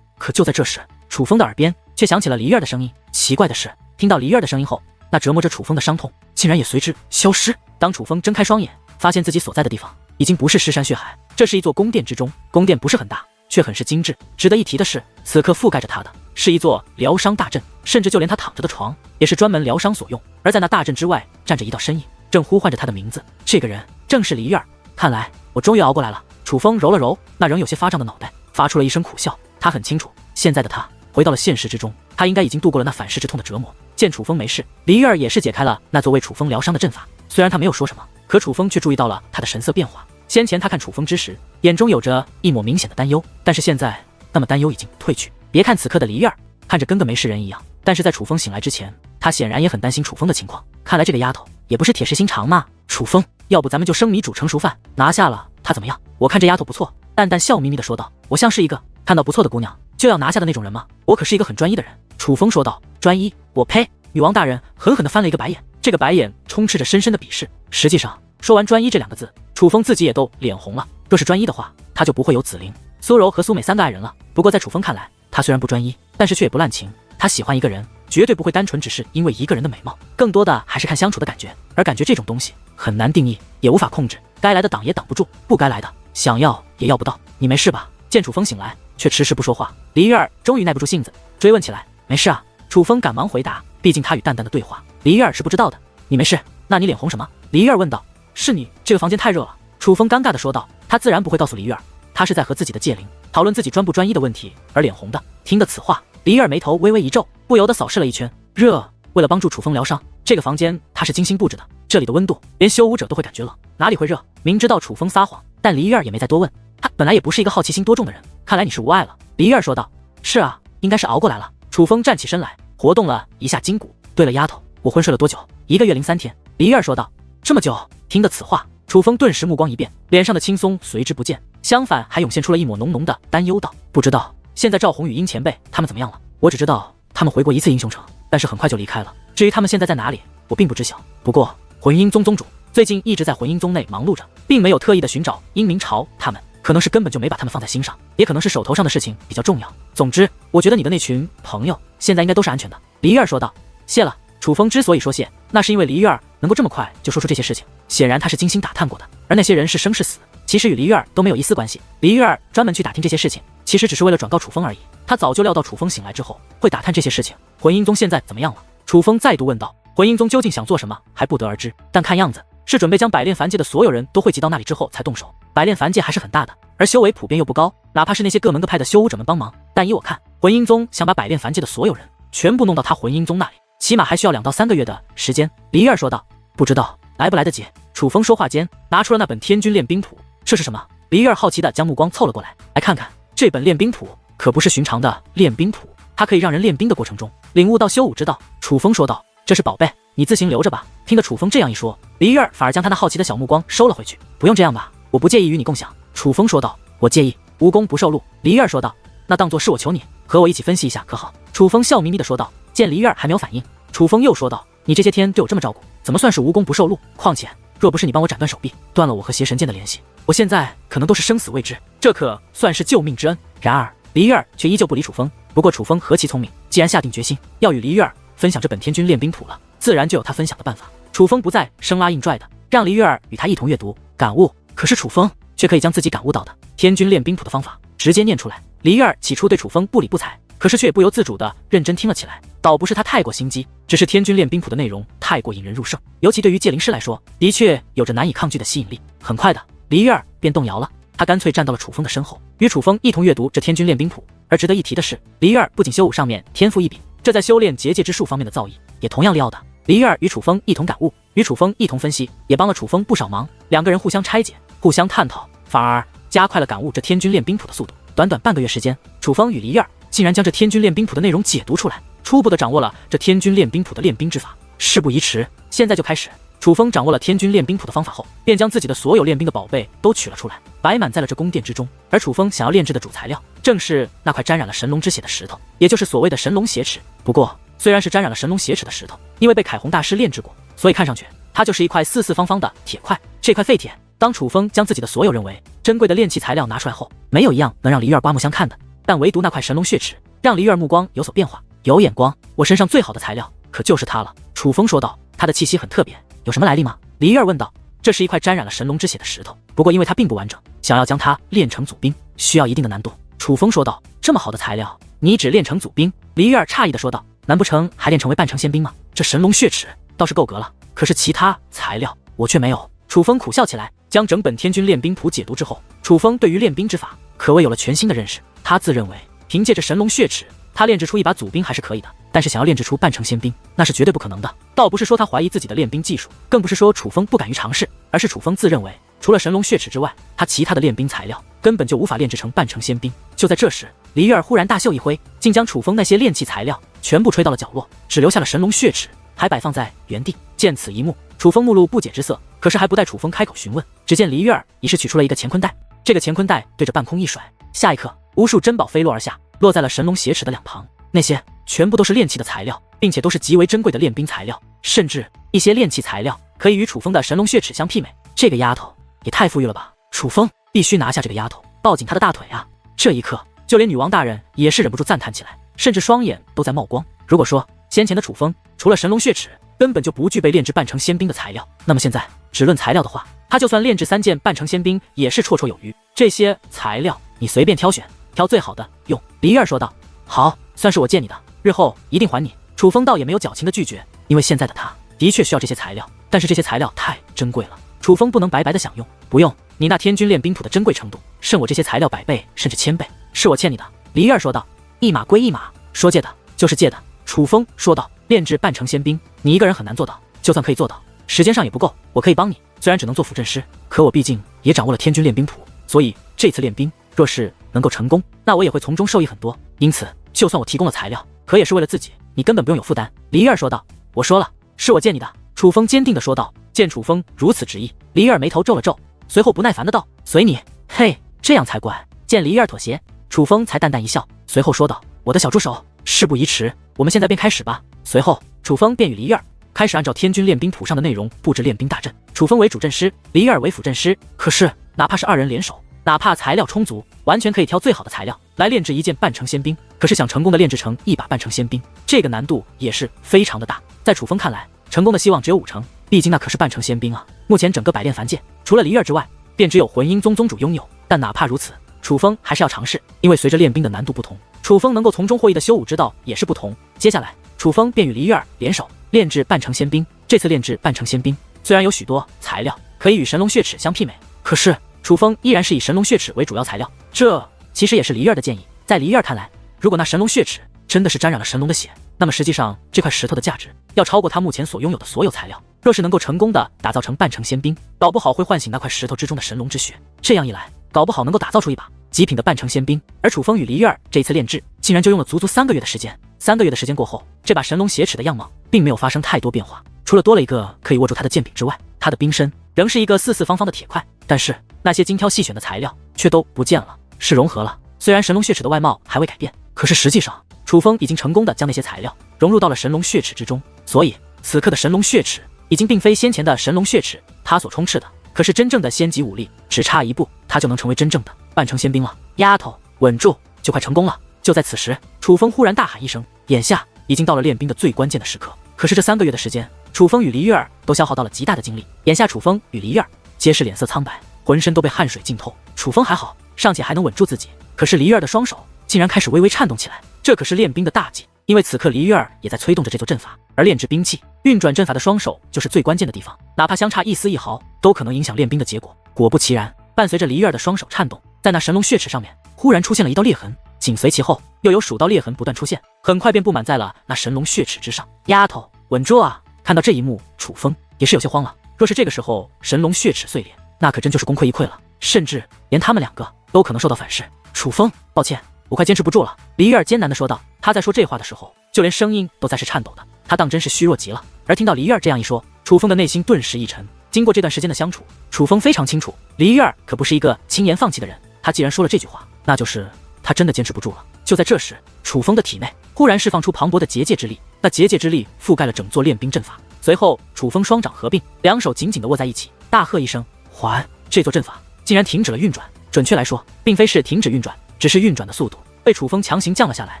Speaker 1: 可就在这时，楚风的耳边却响起了黎儿的声音。奇怪的是，听到黎儿的声音后，那折磨着楚风的伤痛竟然也随之消失。当楚风睁开双眼，发现自己所在的地方已经不是尸山血海，这是一座宫殿之中。宫殿不是很大，却很是精致。值得一提的是，此刻覆盖着他的是一座疗伤大阵，甚至就连他躺着的床也是专门疗伤所用。而在那大阵之外，站着一道身影，正呼唤着他的名字。这个人正是黎儿。看来我终于熬过来了。楚风揉了揉那仍有些发胀的脑袋，发出了一声苦笑。他很清楚，现在的他回到了现实之中，他应该已经度过了那反噬之痛的折磨。见楚风没事，黎儿也是解开了那座为楚风疗伤的阵法。虽然他没有说什么，可楚风却注意到了他的神色变化。先前他看楚风之时，眼中有着一抹明显的担忧，但是现在那么担忧已经褪去。别看此刻的黎儿看着跟个没事人一样，但是在楚风醒来之前，他显然也很担心楚风的情况。看来这个丫头也不是铁石心肠嘛。楚风，要不咱们就生米煮成熟饭，拿下了她怎么样？我看这丫头不错。淡淡笑眯眯地说道，我像是一个看到不错的姑娘就要拿下的那种人吗？我可是一个很专一的人。楚风说道。专一？我呸！女王大人狠狠地翻了一个白眼，这个白眼充斥着深深的鄙视。实际上，说完专一这两个字，楚风自己也都脸红了。若是专一的话，他就不会有紫菱、苏柔和苏美三个爱人了。不过在楚风看来，他虽然不专一，但是却也不滥情。他喜欢一个人，绝对不会单纯只是因为一个人的美貌，更多的还是看相处的感觉。而感觉这种东西很难定义，也无法控制，该来的挡也挡不住，不该来的想要也要不到。你没事吧？见楚风醒来却迟迟不说话，黎儿终于耐不住性子追问起来。没事啊。楚风赶忙回答，毕竟他与淡淡的对话，黎儿是不知道的。你没事？那你脸红什么？黎儿问道。是你，这个房间太热了。楚风尴尬地说道。他自然不会告诉黎儿，他是在和自己的戒灵讨论自己专不专一的问题而脸红的。听得此话，黎儿眉头微微一皱，不由得扫视了一圈。热？为了帮助楚风疗伤，这个房间他是精心布置的，这里的温度连修武者都会感觉冷，哪里会热？明知道楚风撒谎，但黎儿也没再多问。他本来也不是一个好奇心多重的人，看来你是无碍了。黎儿说道。是啊，应该是熬过来了。楚风站起身来，活动了一下筋骨。对了，丫头，我昏睡了多久？1个月03天。黎儿说道。这么久？听得此话，楚风顿时目光一变，脸上的轻松随之不见，相反还涌现出了一抹浓浓的担忧道。不知道现在赵红与殷前辈他们怎么样了？我只知道他们回过一次英雄城，但是很快就离开了。至于他们现在在哪里，我并不知晓。不过魂英宗宗主最近一直在魂英宗内忙碌着，并没有特意的寻找殷明朝他们，可能是根本就没把他们放在心上，也可能是手头上的事情比较重要。总之，我觉得你的那群朋友现在应该都是安全的。黎儿说道。谢了。楚风之所以说谢，那是因为黎儿能够这么快就说出这些事情，显然他是精心打探过的。而那些人是生是死，其实与黎儿都没有一丝关系。黎儿专门去打听这些事情，其实只是为了转告楚风而已。他早就料到楚风醒来之后会打探这些事情。魂英宗现在怎么样了？楚风再度问道。魂英宗究竟想做什么还不得而知，但看样子是准备将百炼凡界的所有人都汇集到那里之后才动手。百炼凡界还是很大的，而修为普遍又不高，哪怕是那些各门各派的修武者们帮忙，但以我看，魂英宗想把百炼凡界的所有人全部弄到他魂英宗那里，起码还需要2到3个月的时间。黎儿说道。不知道来不来得及。楚风说话间拿出了那本天军练兵谱。这是什么？黎儿好奇地将目光凑了过来，来看看。这本练兵谱可不是寻常的练兵谱，它可以让人练兵的过程中领悟到修武之道。楚风说道。这是宝贝，你自行留着吧。听得楚风这样一说，黎儿反而将他那好奇的小目光收了回去。不用这样吧，我不介意与你共享。楚风说道。我介意，无功不受禄。黎月儿说道。那当作是我求你，和我一起分析一下可好？楚风笑眯眯地说道。见黎月儿还没有反应，楚风又说道，你这些天对我这么照顾，怎么算是无功不受禄？况且若不是你帮我斩断手臂，断了我和邪神剑的联系，我现在可能都是生死未知，这可算是救命之恩。然而黎月儿却依旧不理楚风。不过楚风何其聪明，既然下定决心要与黎月儿分享这本天军练兵谱了，自然就有他分享的办法。楚风不再生拉硬拽的让黎月儿与他一同阅读感悟，可是楚风却可以将自己感悟到的天军练兵谱的方法直接念出来。黎月儿起初对楚风不理不睬，可是却也不由自主的认真听了起来。倒不是他太过心机，只是天军练兵谱的内容太过引人入胜，尤其对于戒灵师来说，的确有着难以抗拒的吸引力。很快的，黎月儿便动摇了，他干脆站到了楚风的身后，与楚风一同阅读这天军练兵谱。而值得一提的是，黎月儿不仅修武上面天赋异禀，这在修炼结界之术方面的造诣也同样利奥的。黎月儿与楚风一同感悟，与楚风一同分析，也帮了楚风不少忙。两个人互相拆解，互相探讨，反而加快了感悟这天军练兵谱的速度。短短半个月时间，楚风与黎月儿竟然将这天军练兵谱的内容解读出来，初步的掌握了这天军练兵谱的练兵之法。事不宜迟，现在就开始。楚风掌握了天军练兵谱的方法后，便将自己的所有练兵的宝贝都取了出来，摆满在了这宫殿之中。而楚风想要炼制的主材料，正是那块沾染了神龙之血的石头，也就是所谓的神龙血齿。不过，虽然是沾染了神龙血齿的石头，因为被凯红大师炼制过，所以看上去它就是一块四四方方的铁块。这块废铁，当楚风将自己的所有认为珍贵的炼器材料拿出来后，没有一样能让黎月儿刮目相看的，但唯独那块神龙血齿让黎月儿目光有所变化。有眼光，我身上最好的材料可就是它了。楚风说道。它的气息很特别，有什么来历吗？黎月儿问道。这是一块沾染了神龙之血的石头，不过因为它并不完整，想要将它炼成祖兵，需要一定的难度。楚风说道。这么好的材料，你只炼成祖兵？黎月儿诧异的说道。难不成还炼成为半成仙兵吗？这神龙血齿倒是够格了，可是其他材料我却没有。楚风苦笑起来。将整本天军练兵谱解读之后，楚风对于练兵之法可谓有了全新的认识。他自认为凭借着神龙血齿，他炼制出一把祖兵还是可以的，但是想要炼制出半成仙兵，那是绝对不可能的。倒不是说他怀疑自己的练兵技术，更不是说楚风不敢于尝试，而是楚风自认为除了神龙血齿之外，他其他的练兵材料根本就无法炼制成半成仙兵。就在这时，黎月儿忽然大袖一挥，竟将楚风那些炼器材料全部吹到了角落，只留下了神龙血齿还摆放在原地。见此一幕，楚风目露不解之色，可是还不待楚风开口询问，只见黎月儿已是取出了一个乾坤袋。这个乾坤袋对着半空一甩，下一刻无数珍宝飞落而下，落在了神龙血齿的两旁。那些全部都是炼器的材料，并且都是极为珍贵的炼兵材料，甚至一些炼器材料可以与楚风的神龙血齿相媲美。这个丫头也太富裕了吧！楚风必须拿下这个丫头，抱紧她的大腿啊！这一刻，就连女王大人也是忍不住赞叹起来，甚至双眼都在冒光。如果说先前的楚风除了神龙血齿根本就不具备炼制半成仙兵的材料，那么现在只论材料的话，他就算炼制3件半成仙兵也是绰绰有余。这些材料你随便挑选，挑最好的用。黎月儿说道。好，算是我借你的，日后一定还你。楚风倒也没有矫情的拒绝，因为现在的他的确需要这些材料，但是这些材料太珍贵了，楚风不能白白的享用。不用，你那天军练兵谱的珍贵程度胜我这些材料100倍甚至1000倍，是我欠你的。黎月儿说道。一码归一码，说借的就是借的。楚风说道。炼制半成仙兵，你一个人很难做到，就算可以做到，时间上也不够。我可以帮你，虽然只能做辅阵师，可我毕竟也掌握了天军练兵谱，所以这次练兵若是能够成功，那我也会从中受益很多。因此就算我提供了材料，可也是为了自己，你根本不用有负担。黎月儿说道。我说了，是我借你的。楚风坚定地说道。见楚风如此执意，黎月儿眉头皱了皱，随后不耐烦的道。随你。嘿，这样才怪。见黎月儿妥协，楚风才淡淡一笑，随后说道。我的小助手，事不宜迟，我们现在便开始吧。随后楚风便与黎月儿开始按照天军练兵谱上的内容布置练兵大阵。楚风为主阵师，黎月儿为辅阵师，可是哪怕是2人联手，哪怕材料充足，完全可以挑最好的材料来炼制1件半成仙兵，可是想成功的炼制成一把半成仙兵，这个难度也是非常的大。在楚风看来，成功的希望只有5成，毕竟那可是半成仙兵啊。目前整个百炼凡界，除了黎月儿之外，便只有魂音宗宗主拥有，但哪怕如此，楚风还是要尝试，因为随着练兵的难度不同，楚风能够从中获益的修武之道也是不同。接下来楚风便与黎月儿联手炼制半成仙兵。这次炼制半成仙兵，虽然有许多材料可以与神龙血齿相媲美，可是楚风依然是以神龙血齿为主要材料。这其实也是黎月儿的建议。在黎月儿看来，如果那神龙血齿真的是沾染了神龙的血，那么实际上这块石头的价值要超过他目前所拥有的所有材料。若是能够成功的打造成半成仙兵，搞不好会唤醒那块石头之中的神龙之血，这样一来，搞不好能够打造出一把极品的半成仙兵。而楚风与黎月儿这次炼制竟然就用了足足3个月的时间。3个月的时间过后，这把神龙血齿的样貌并没有发生太多变化，除了多了一个可以握住它的剑柄之外，它的兵身仍是一个四四方方的铁块，但是那些精挑细选的材料却都不见了，是融合了。虽然神龙血齿的外貌还未改变，可是实际上楚风已经成功的将那些材料融入到了神龙血齿之中，所以此刻的神龙血齿已经并非先前的神龙血齿他所充斥的，可是真正的仙级武力，只差一步，他就能成为真正的半成仙兵了。丫头，稳住，就快成功了！就在此时，楚风忽然大喊一声，眼下已经到了练兵的最关键的时刻。可是这3个月的时间，楚风与黎月儿都消耗到了极大的精力，眼下楚风与黎月儿皆是脸色苍白，浑身都被汗水浸透。楚风还好，尚且还能稳住自己，可是黎月儿的双手竟然开始微微颤动起来，这可是练兵的大忌。因为此刻黎月儿也在催动着这座阵法，而炼制兵器、运转阵法的双手就是最关键的地方，哪怕相差一丝一毫，都可能影响练兵的结果。果不其然，伴随着黎月儿的双手颤动，在那神龙血齿上面忽然出现了一道裂痕，紧随其后又有数道裂痕不断出现，很快便布满在了那神龙血齿之上。丫头，稳住啊！看到这一幕，楚风也是有些慌了。若是这个时候神龙血齿碎裂，那可真就是功亏一篑了，甚至连他们2个都可能受到反噬。楚风，抱歉，我快坚持不住了。黎月儿艰难地说道。他在说这话的时候，就连声音都在是颤抖的，他当真是虚弱极了。而听到黎月儿这样一说，楚风的内心顿时一沉。经过这段时间的相处，楚风非常清楚，黎月儿可不是一个轻言放弃的人。他既然说了这句话，那就是他真的坚持不住了。就在这时，楚风的体内忽然释放出磅礴的结界之力，那结界之力覆盖了整座练兵阵法。随后，楚风双掌合并，两手紧紧地握在一起，大喝一声：“还！”这座阵法竟然停止了运转。准确来说，并非是停止运转，只是运转的速度被楚风强行降了下来。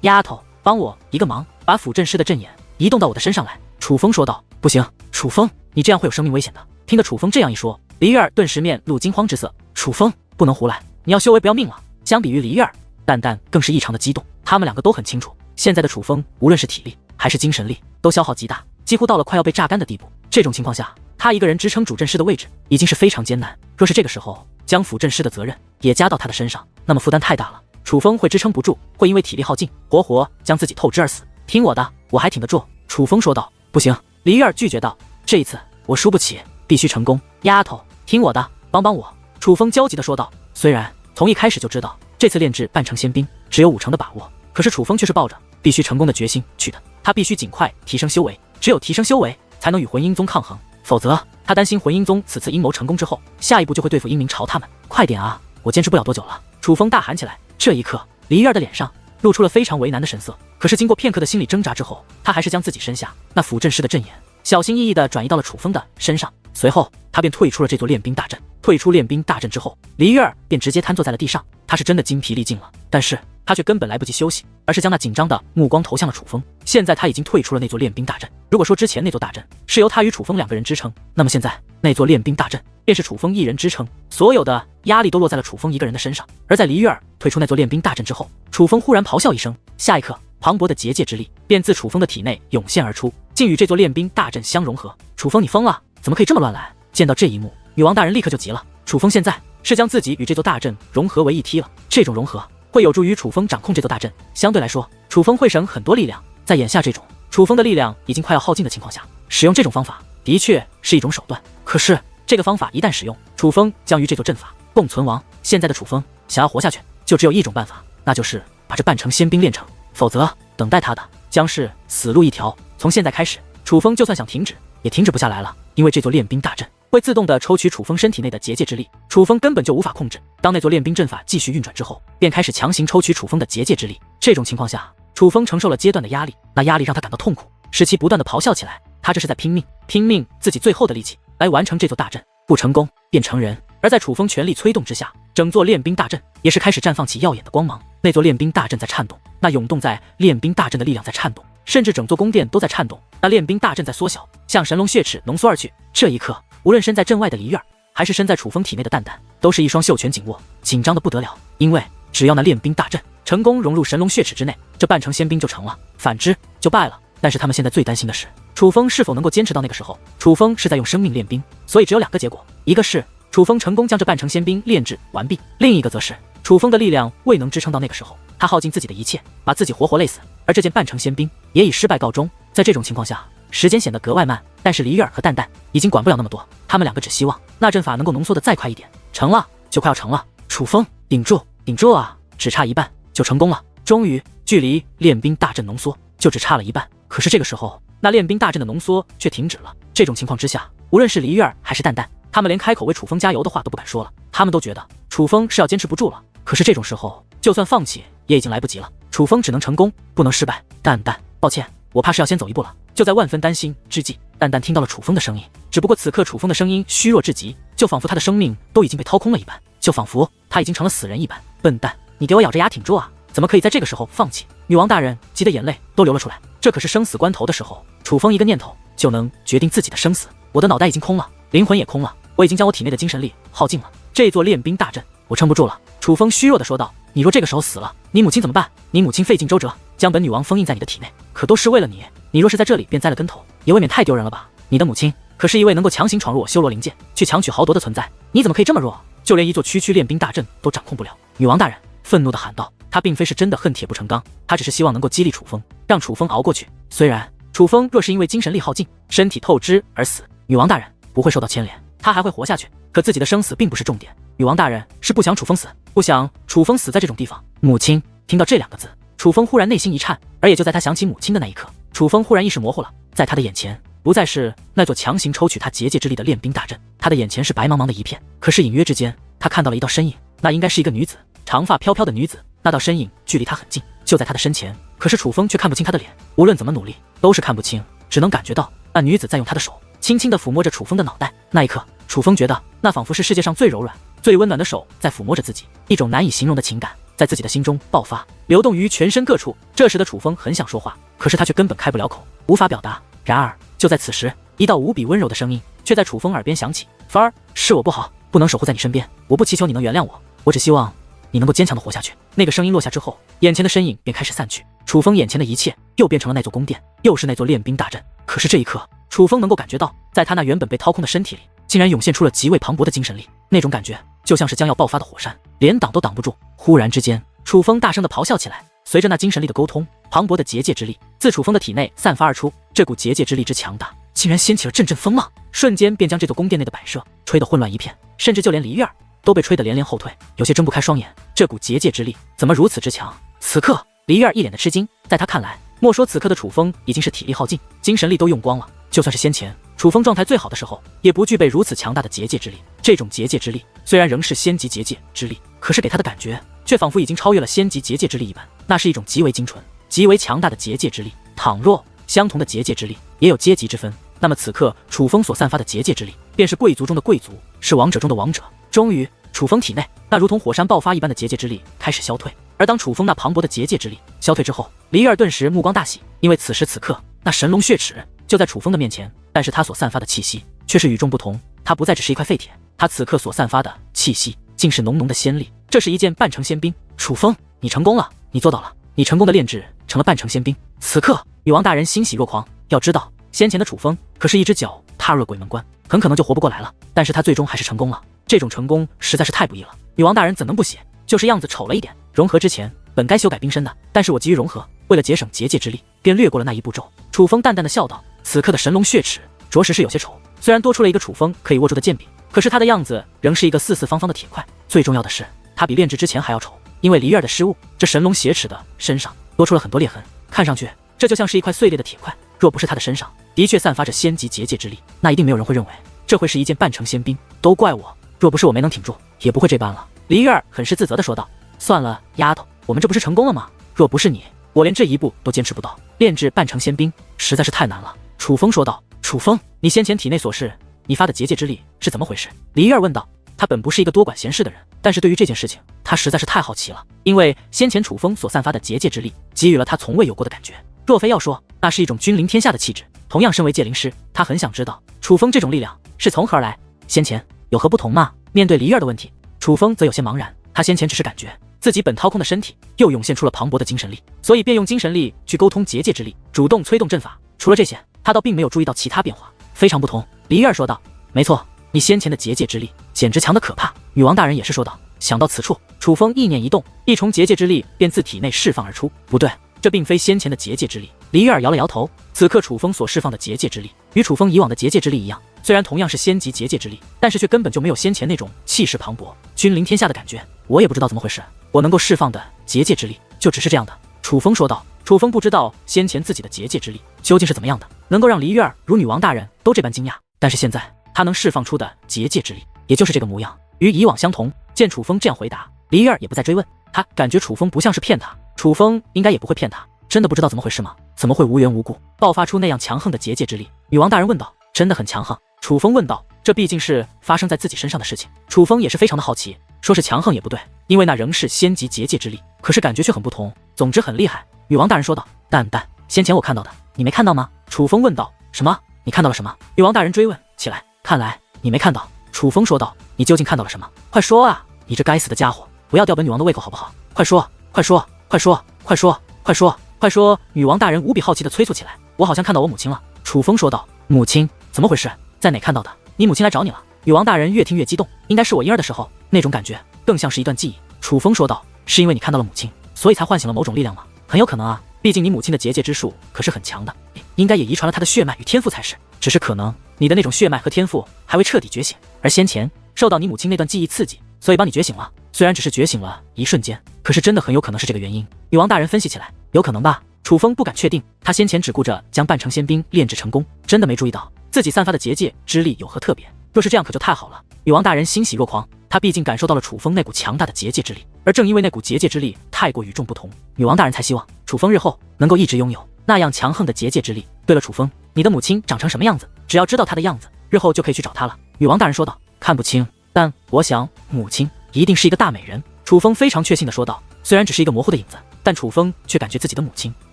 Speaker 1: 丫头，帮我一个忙，把辅阵师的阵眼移动到我的身上来。楚风说道。不行，楚风，你这样会有生命危险的。听得楚风这样一说，黎月儿顿时面露惊慌之色。楚风，不能胡来，你要修为不要命了。相比于黎月儿，蛋蛋更是异常的激动。他们2个都很清楚，现在的楚风无论是体力还是精神力都消耗极大，几乎到了快要被榨干的地步。这种情况下，他一个人支撑主阵师的位置已经是非常艰难。若是这个时候将辅阵师的责任也加到他的身上，那么负担太大了，楚风会支撑不住，会因为体力耗尽，活活将自己透支而死。听我的，我还挺得住。楚风说道。不行，黎月儿拒绝道。这一次我输不起，必须成功。丫头，听我的，帮帮我。楚风焦急地说道。虽然从一开始就知道这次炼制半成仙兵只有50%的把握，可是楚风却是抱着必须成功的决心去的。他必须尽快提升修为，只有提升修为才能与魂英宗抗衡，否则他担心魂英宗此次阴谋成功之后，下一步就会对付英明朝他们。快点啊，我坚持不了多久了！楚风大喊起来。这一刻，黎月儿的脸上露出了非常为难的神色，可是经过片刻的心理挣扎之后，他还是将自己身下那辅阵师的阵眼小心翼翼地转移到了楚风的身上。随后他便退出了这座练兵大阵。退出练兵大阵之后，黎月儿便直接瘫坐在了地上，他是真的精疲力尽了，但是他却根本来不及休息，而是将那紧张的目光投向了楚风。现在他已经退出了那座练兵大阵，如果说之前那座大阵是由他与楚风2个人支撑，那么现在那座练兵大阵便是楚风一人支撑，所有的压力都落在了楚风一个人的身上。而在黎月儿退出那座练兵大阵之后，楚风忽然咆哮一声，下一刻磅礴的结界之力便自楚风的体内涌现而出，竟与这座练兵大阵相融合。楚风，你疯了？怎么可以这么乱来？见到这一幕，女王大人立刻就急了。楚风现在是将自己与这座大阵融合为一体了，这种融合会有助于楚风掌控这座大阵，相对来说，楚风会省很多力量。在眼下这种楚风的力量已经快要耗尽的情况下，使用这种方法的确是一种手段。可是这个方法一旦使用，楚风将与这座阵法共存亡。现在的楚风想要活下去，就只有一种办法，那就是把这半成仙兵练成，否则等待他的将是死路一条。从现在开始，楚风就算想停止，也停止不下来了，因为这座练兵大阵会自动的抽取楚风身体内的结界之力，楚风根本就无法控制。当那座练兵阵法继续运转之后，便开始强行抽取楚风的结界之力。这种情况下，楚风承受了阶段的压力，那压力让他感到痛苦，使其不断的咆哮起来。他这是在拼命自己最后的力气来完成这座大阵，不成功便成人。而在楚风全力催动之下，整座练兵大阵也是开始绽放起耀眼的光芒。那座练兵大阵在颤动，那涌动在练兵大阵的力量在颤动，甚至整座宫殿都在颤动。那练兵大阵在缩小，向神龙血齿浓缩而去。这一刻，无论身在阵外的黎月儿，还是身在楚风体内的蛋蛋，都是一双袖拳紧握，紧张的不得了。因为只要那练兵大阵成功融入神龙血齿之内，这半成仙兵就成了，反之就败了。但是他们现在最担心的是，楚风是否能够坚持到那个时候。楚风是在用生命练兵，所以只有2个结果，一个是楚风成功将这半成仙兵炼制完毕，另一个则是楚风的力量未能支撑到那个时候，他耗尽自己的一切，把自己活活累死，而这件半成仙兵也以失败告终。在这种情况下，时间显得格外慢，但是黎月儿和蛋蛋已经管不了那么多，他们2个只希望那阵法能够浓缩的再快一点，成了就快要成了。楚风，顶住啊，只差一半就成功了。终于距离练兵大阵浓缩就只差了一半，可是这个时候那练兵大阵的浓缩却停止了。这种情况之下，无论是黎月儿还是蛋蛋他们连开口为楚风加油的话都不敢说了。他们都觉得楚风是要坚持不住了，可是这种时候，就算放弃也已经来不及了。楚风只能成功，不能失败。蛋蛋，抱歉，我怕是要先走一步了。就在万分担心之际，蛋蛋听到了楚风的声音。只不过此刻楚风的声音虚弱至极，就仿佛他的生命都已经被掏空了一般，就仿佛他已经成了死人一般。笨蛋，你给我咬着牙挺住啊！怎么可以在这个时候放弃？女王大人急得眼泪都流了出来。这可是生死关头的时候，楚风一个念头就能决定自己的生死。我的脑袋已经空了，灵魂也空了，我已经将我体内的精神力耗尽了。这座练兵大阵，我撑不住了。楚风虚弱地说道：“你若这个时候死了，你母亲怎么办？你母亲费尽周折，将本女王封印在你的体内，可都是为了你。你若是在这里便栽了跟头，也未免太丢人了吧？你的母亲可是一位能够强行闯入我修罗灵界，去强取豪夺的存在，你怎么可以这么弱？就连一座区区练兵大阵都掌控不了！”女王大人愤怒地喊道。她并非是真的恨铁不成钢，她只是希望能够激励楚风，让楚风熬过去。虽然楚风若是因为精神力耗尽，身体透支而死，女王大人不会受到牵连，他还会活下去。可自己的生死并不是重点，女王大人是不想楚风死，不想楚风死在这种地方。母亲，听到这两个字，楚风忽然内心一颤，而也就在他想起母亲的那一刻，楚风忽然意识模糊了，在他的眼前不再是那座强行抽取他结界之力的练兵大阵，他的眼前是白茫茫的一片。可是隐约之间，他看到了一道身影，那应该是一个女子，长发飘飘的女子。那道身影距离他很近，就在他的身前，可是楚风却看不清她的脸，无论怎么努力都是看不清，只能感觉到那女子在用她的手轻轻地抚摸着楚风的脑袋。那一刻，楚风觉得那仿佛是世界上最柔软、最温暖的手在抚摸着自己，一种难以形容的情感在自己的心中爆发，流动于全身各处。这时的楚风很想说话，可是他却根本开不了口，无法表达。然而就在此时，一道无比温柔的声音却在楚风耳边响起：“凡儿，是我不好，不能守护在你身边，我不祈求你能原谅我，我只希望你能够坚强地活下去。”那个声音落下之后，眼前的身影便开始散去，楚风眼前的一切又变成了那座宫殿，又是那座练兵大阵。可是这一刻，楚风能够感觉到，在他那原本被掏空的身体里，竟然涌现出了极为磅礴的精神力，那种感觉就像是将要爆发的火山，连挡都挡不住。忽然之间，楚风大声地咆哮起来，随着那精神力的沟通，磅礴的结界之力自楚风的体内散发而出，这股结界之力之强大，竟然掀起了阵阵风浪，瞬间便将这座宫殿内的摆设吹得混乱一片，甚至就连黎月儿都被吹得连连后退，有些睁不开双眼。这股结界之力怎么如此之强？此刻黎月儿一脸的吃惊，在他看来，莫说此刻的楚风已经是体力耗尽，精神力都用光了，就算是先前楚风状态最好的时候，也不具备如此强大的结界之力。这种结界之力虽然仍是仙级结界之力，可是给他的感觉却仿佛已经超越了仙级结界之力一般，那是一种极为精纯、极为强大的结界之力。倘若相同的结界之力也有阶级之分，那么此刻楚风所散发的结界之力，便是贵族中的贵族，是王者中的王者。终于，楚风体内那如同火山爆发一般的结界之力开始消退，而当楚风那磅礴的结界之力消退之后，黎尔顿时目光大喜，因为此时此刻那神龙血齿就在楚风的面前，但是他所散发的气息却是与众不同，他不再只是一块废铁，他此刻所散发的气息竟是浓浓的仙力，这是一件半成仙兵。楚风，你成功了，你做到了，你成功的炼制成了半成仙兵。此刻，女王大人欣喜若狂，要知道先前的楚风可是一只脚踏入了鬼门关，很可能就活不过来了，但是他最终还是成功了。这种成功实在是太不易了，女王大人怎能不喜？就是样子丑了一点。融合之前本该修改冰身的，但是我急于融合，为了节省结界之力，便略过了那一步骤。楚风淡淡的笑道，此刻的神龙血齿着实是有些丑，虽然多出了一个楚风可以握住的剑柄，可是他的样子仍是一个四四方方的铁块。最重要的是，他比炼制之前还要丑，因为黎儿的失误，这神龙血齿的身上多出了很多裂痕，看上去这就像是一块碎裂的铁块。若不是他的身上的确散发着仙级结界之力，那一定没有人会认为这会是一件半成仙兵。都怪我，若不是我没能挺住，也不会这般了。黎儿很是自责地说道。算了，丫头，我们这不是成功了吗？若不是你，我连这一步都坚持不到。炼制半成仙兵实在是太难了。楚风说道。楚风，你先前体内所示，你发的结界之力是怎么回事？黎儿问道。他本不是一个多管闲事的人，但是对于这件事情，他实在是太好奇了，因为先前楚风所散发的结界之力，给予了他从未有过的感觉。若非要说，那是一种君临天下的气质。同样身为界灵师，他很想知道楚风这种力量是从何而来，先前有何不同吗？面对黎儿的问题，楚风则有些茫然。他先前只是感觉自己本掏空的身体又涌现出了磅礴的精神力，所以便用精神力去沟通结界之力，主动催动阵法。除了这些，他倒并没有注意到其他变化。非常不同，黎儿说道。没错，你先前的结界之力简直强得可怕。女王大人也是说道。想到此处，楚风意念一动，一重结界之力便自体内释放而出。不对，这并非先前的结界之力。黎儿摇了摇头，此刻楚风所释放的结界之力，与楚风以往的结界之力一样，虽然同样是仙级结界之力，但是却根本就没有先前那种气势磅礴、君临天下的感觉。我也不知道怎么回事，我能够释放的结界之力就只是这样的。楚风说道。楚风不知道先前自己的结界之力究竟是怎么样的，能够让黎月儿如女王大人都这般惊讶。但是现在他能释放出的结界之力，也就是这个模样。与以往相同，见楚风这样回答，黎儿也不再追问。他感觉楚风不像是骗他，楚风应该也不会骗他，真的不知道怎么回事吗？怎么会无缘无故爆发出那样强横的结界之力？女王大人问道。真的很强横？楚风问道。这毕竟是发生在自己身上的事情，楚风也是非常的好奇。说是强横也不对，因为那仍是仙级结界之力，可是感觉却很不同。总之很厉害。女王大人说道。但先前我看到的，你没看到吗？楚风问道。什么？你看到了什么？女王大人追问起来。看来你没看到。楚风说道。你究竟看到了什么？快说啊！你这该死的家伙，不要吊本女王的胃口好不好？快说，快说，快说，快说，快说，快说！女王大人无比好奇地催促起来。我好像看到我母亲了。楚风说道。母亲？怎么回事？在哪看到的？你母亲来找你了？女王大人越听越激动。应该是我婴儿的时候，那种感觉更像是一段记忆。楚风说道。是因为你看到了母亲，所以才唤醒了某种力量吗？很有可能啊，毕竟你母亲的结界之术可是很强的，应该也遗传了她的血脉与天赋才是。只是可能你的那种血脉和天赋还未彻底觉醒，而先前受到你母亲那段记忆刺激，所以帮你觉醒了。虽然只是觉醒了一瞬间，可是真的很有可能是这个原因。女王大人分析起来。有可能吧？楚风不敢确定，他先前只顾着将半成仙兵炼制成功，真的没注意到自己散发的结界之力有何特别。若是这样可就太好了。女王大人欣喜若狂，她毕竟感受到了楚风那股强大的结界之力，而正因为那股结界之力太过与众不同，女王大人才希望楚风日后能够一直拥有那样强横的结界之力。对了，楚风，你的母亲长成什么样子？只要知道她的样子，日后就可以去找她了。女王大人说道。看不清，但我想母亲一定是一个大美人。楚风非常确信地说道。虽然只是一个模糊的影子，但楚风却感觉自己的母亲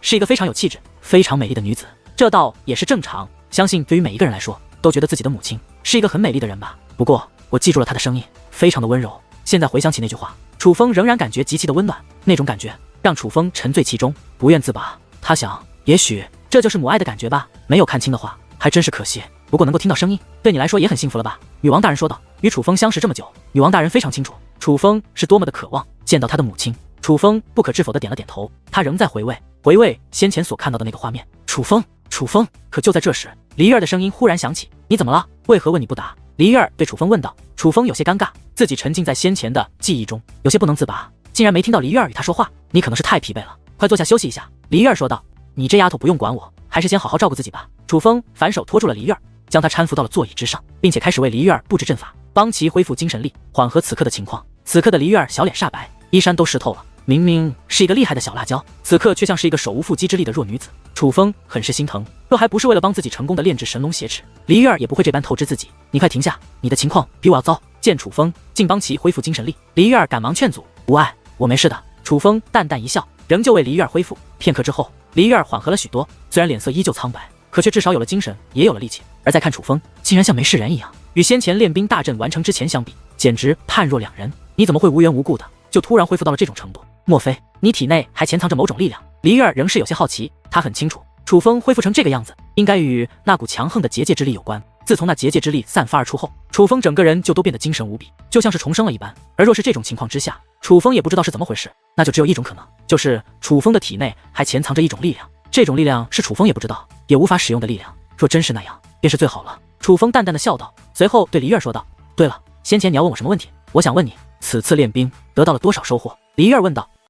Speaker 1: 是一个非常有气质、非常美丽的女子。这倒也是正常，相信对于每一个人来说，都觉得自己的母亲是一个很美丽的人吧。不过我记住了她的声音，非常的温柔。现在回想起那句话，楚风仍然感觉极其的温暖，那种感觉让楚风沉醉其中，不愿自拔。他想，也许这就是母爱的感觉吧。没有看清的话，还真是可惜。不过能够听到声音，对你来说也很幸福了吧？女王大人说道。与楚风相识这么久，女王大人非常清楚楚风是多么的渴望见到他的母亲。楚风不可置否地点了点头，他仍在回味先前所看到的那个画面。楚风。可就在这时，黎儿的声音忽然响起。你怎么了？为何问你不答？黎儿对楚风问道。楚风有些尴尬，自己沉浸在先前的记忆中，有些不能自拔，竟然没听到黎儿与他说话。你可能是太疲惫了，快坐下休息一下。黎儿说道。你这丫头不用管我，还是先好好照顾自己吧。楚风反手拖住了黎儿，将她搀扶到了座椅之上，并且开始为黎儿布置阵法，帮其恢复精神力，缓和此刻的情况。此刻的黎儿小脸煞白，衣衫都湿透了。明明是一个厉害的小辣椒，此刻却像是一个手无缚鸡之力的弱女子。楚风很是心疼，若还不是为了帮自己成功的炼制神龙挟持，黎儿也不会这般透支自己。你快停下，你的情况比我要糟。见楚风竟帮其恢复精神力，黎儿赶忙劝阻。无碍，我没事的。楚风淡淡一笑，仍旧为黎儿恢复。片刻之后，黎儿缓和了许多，虽然脸色依旧苍白，可却至少有了精神，也有了力气。而再看楚风，竟然像没事人一样，与先前练兵大阵完成之前相比，简直判若两人。你怎么会无缘无故的就突然恢复到了这种程度？莫非你体内还潜藏着某种力量？黎儿仍是有些好奇，他很清楚楚风恢复成这个样子，应该与那股强横的结界之力有关。自从那结界之力散发而出后，楚风整个人就都变得精神无比，就像是重生了一般。而若是这种情况之下，楚风也不知道是怎么回事，那就只有一种可能，就是楚风的体内还潜藏着一种力量，这种力量是楚风也不知道，也无法使用的力量。若真是那样，便是最好了。楚风淡淡的笑道，随后对黎儿说道。对了，先前你要问我什么问题？我想问你，此次练兵得到了多少收获？黎儿问道。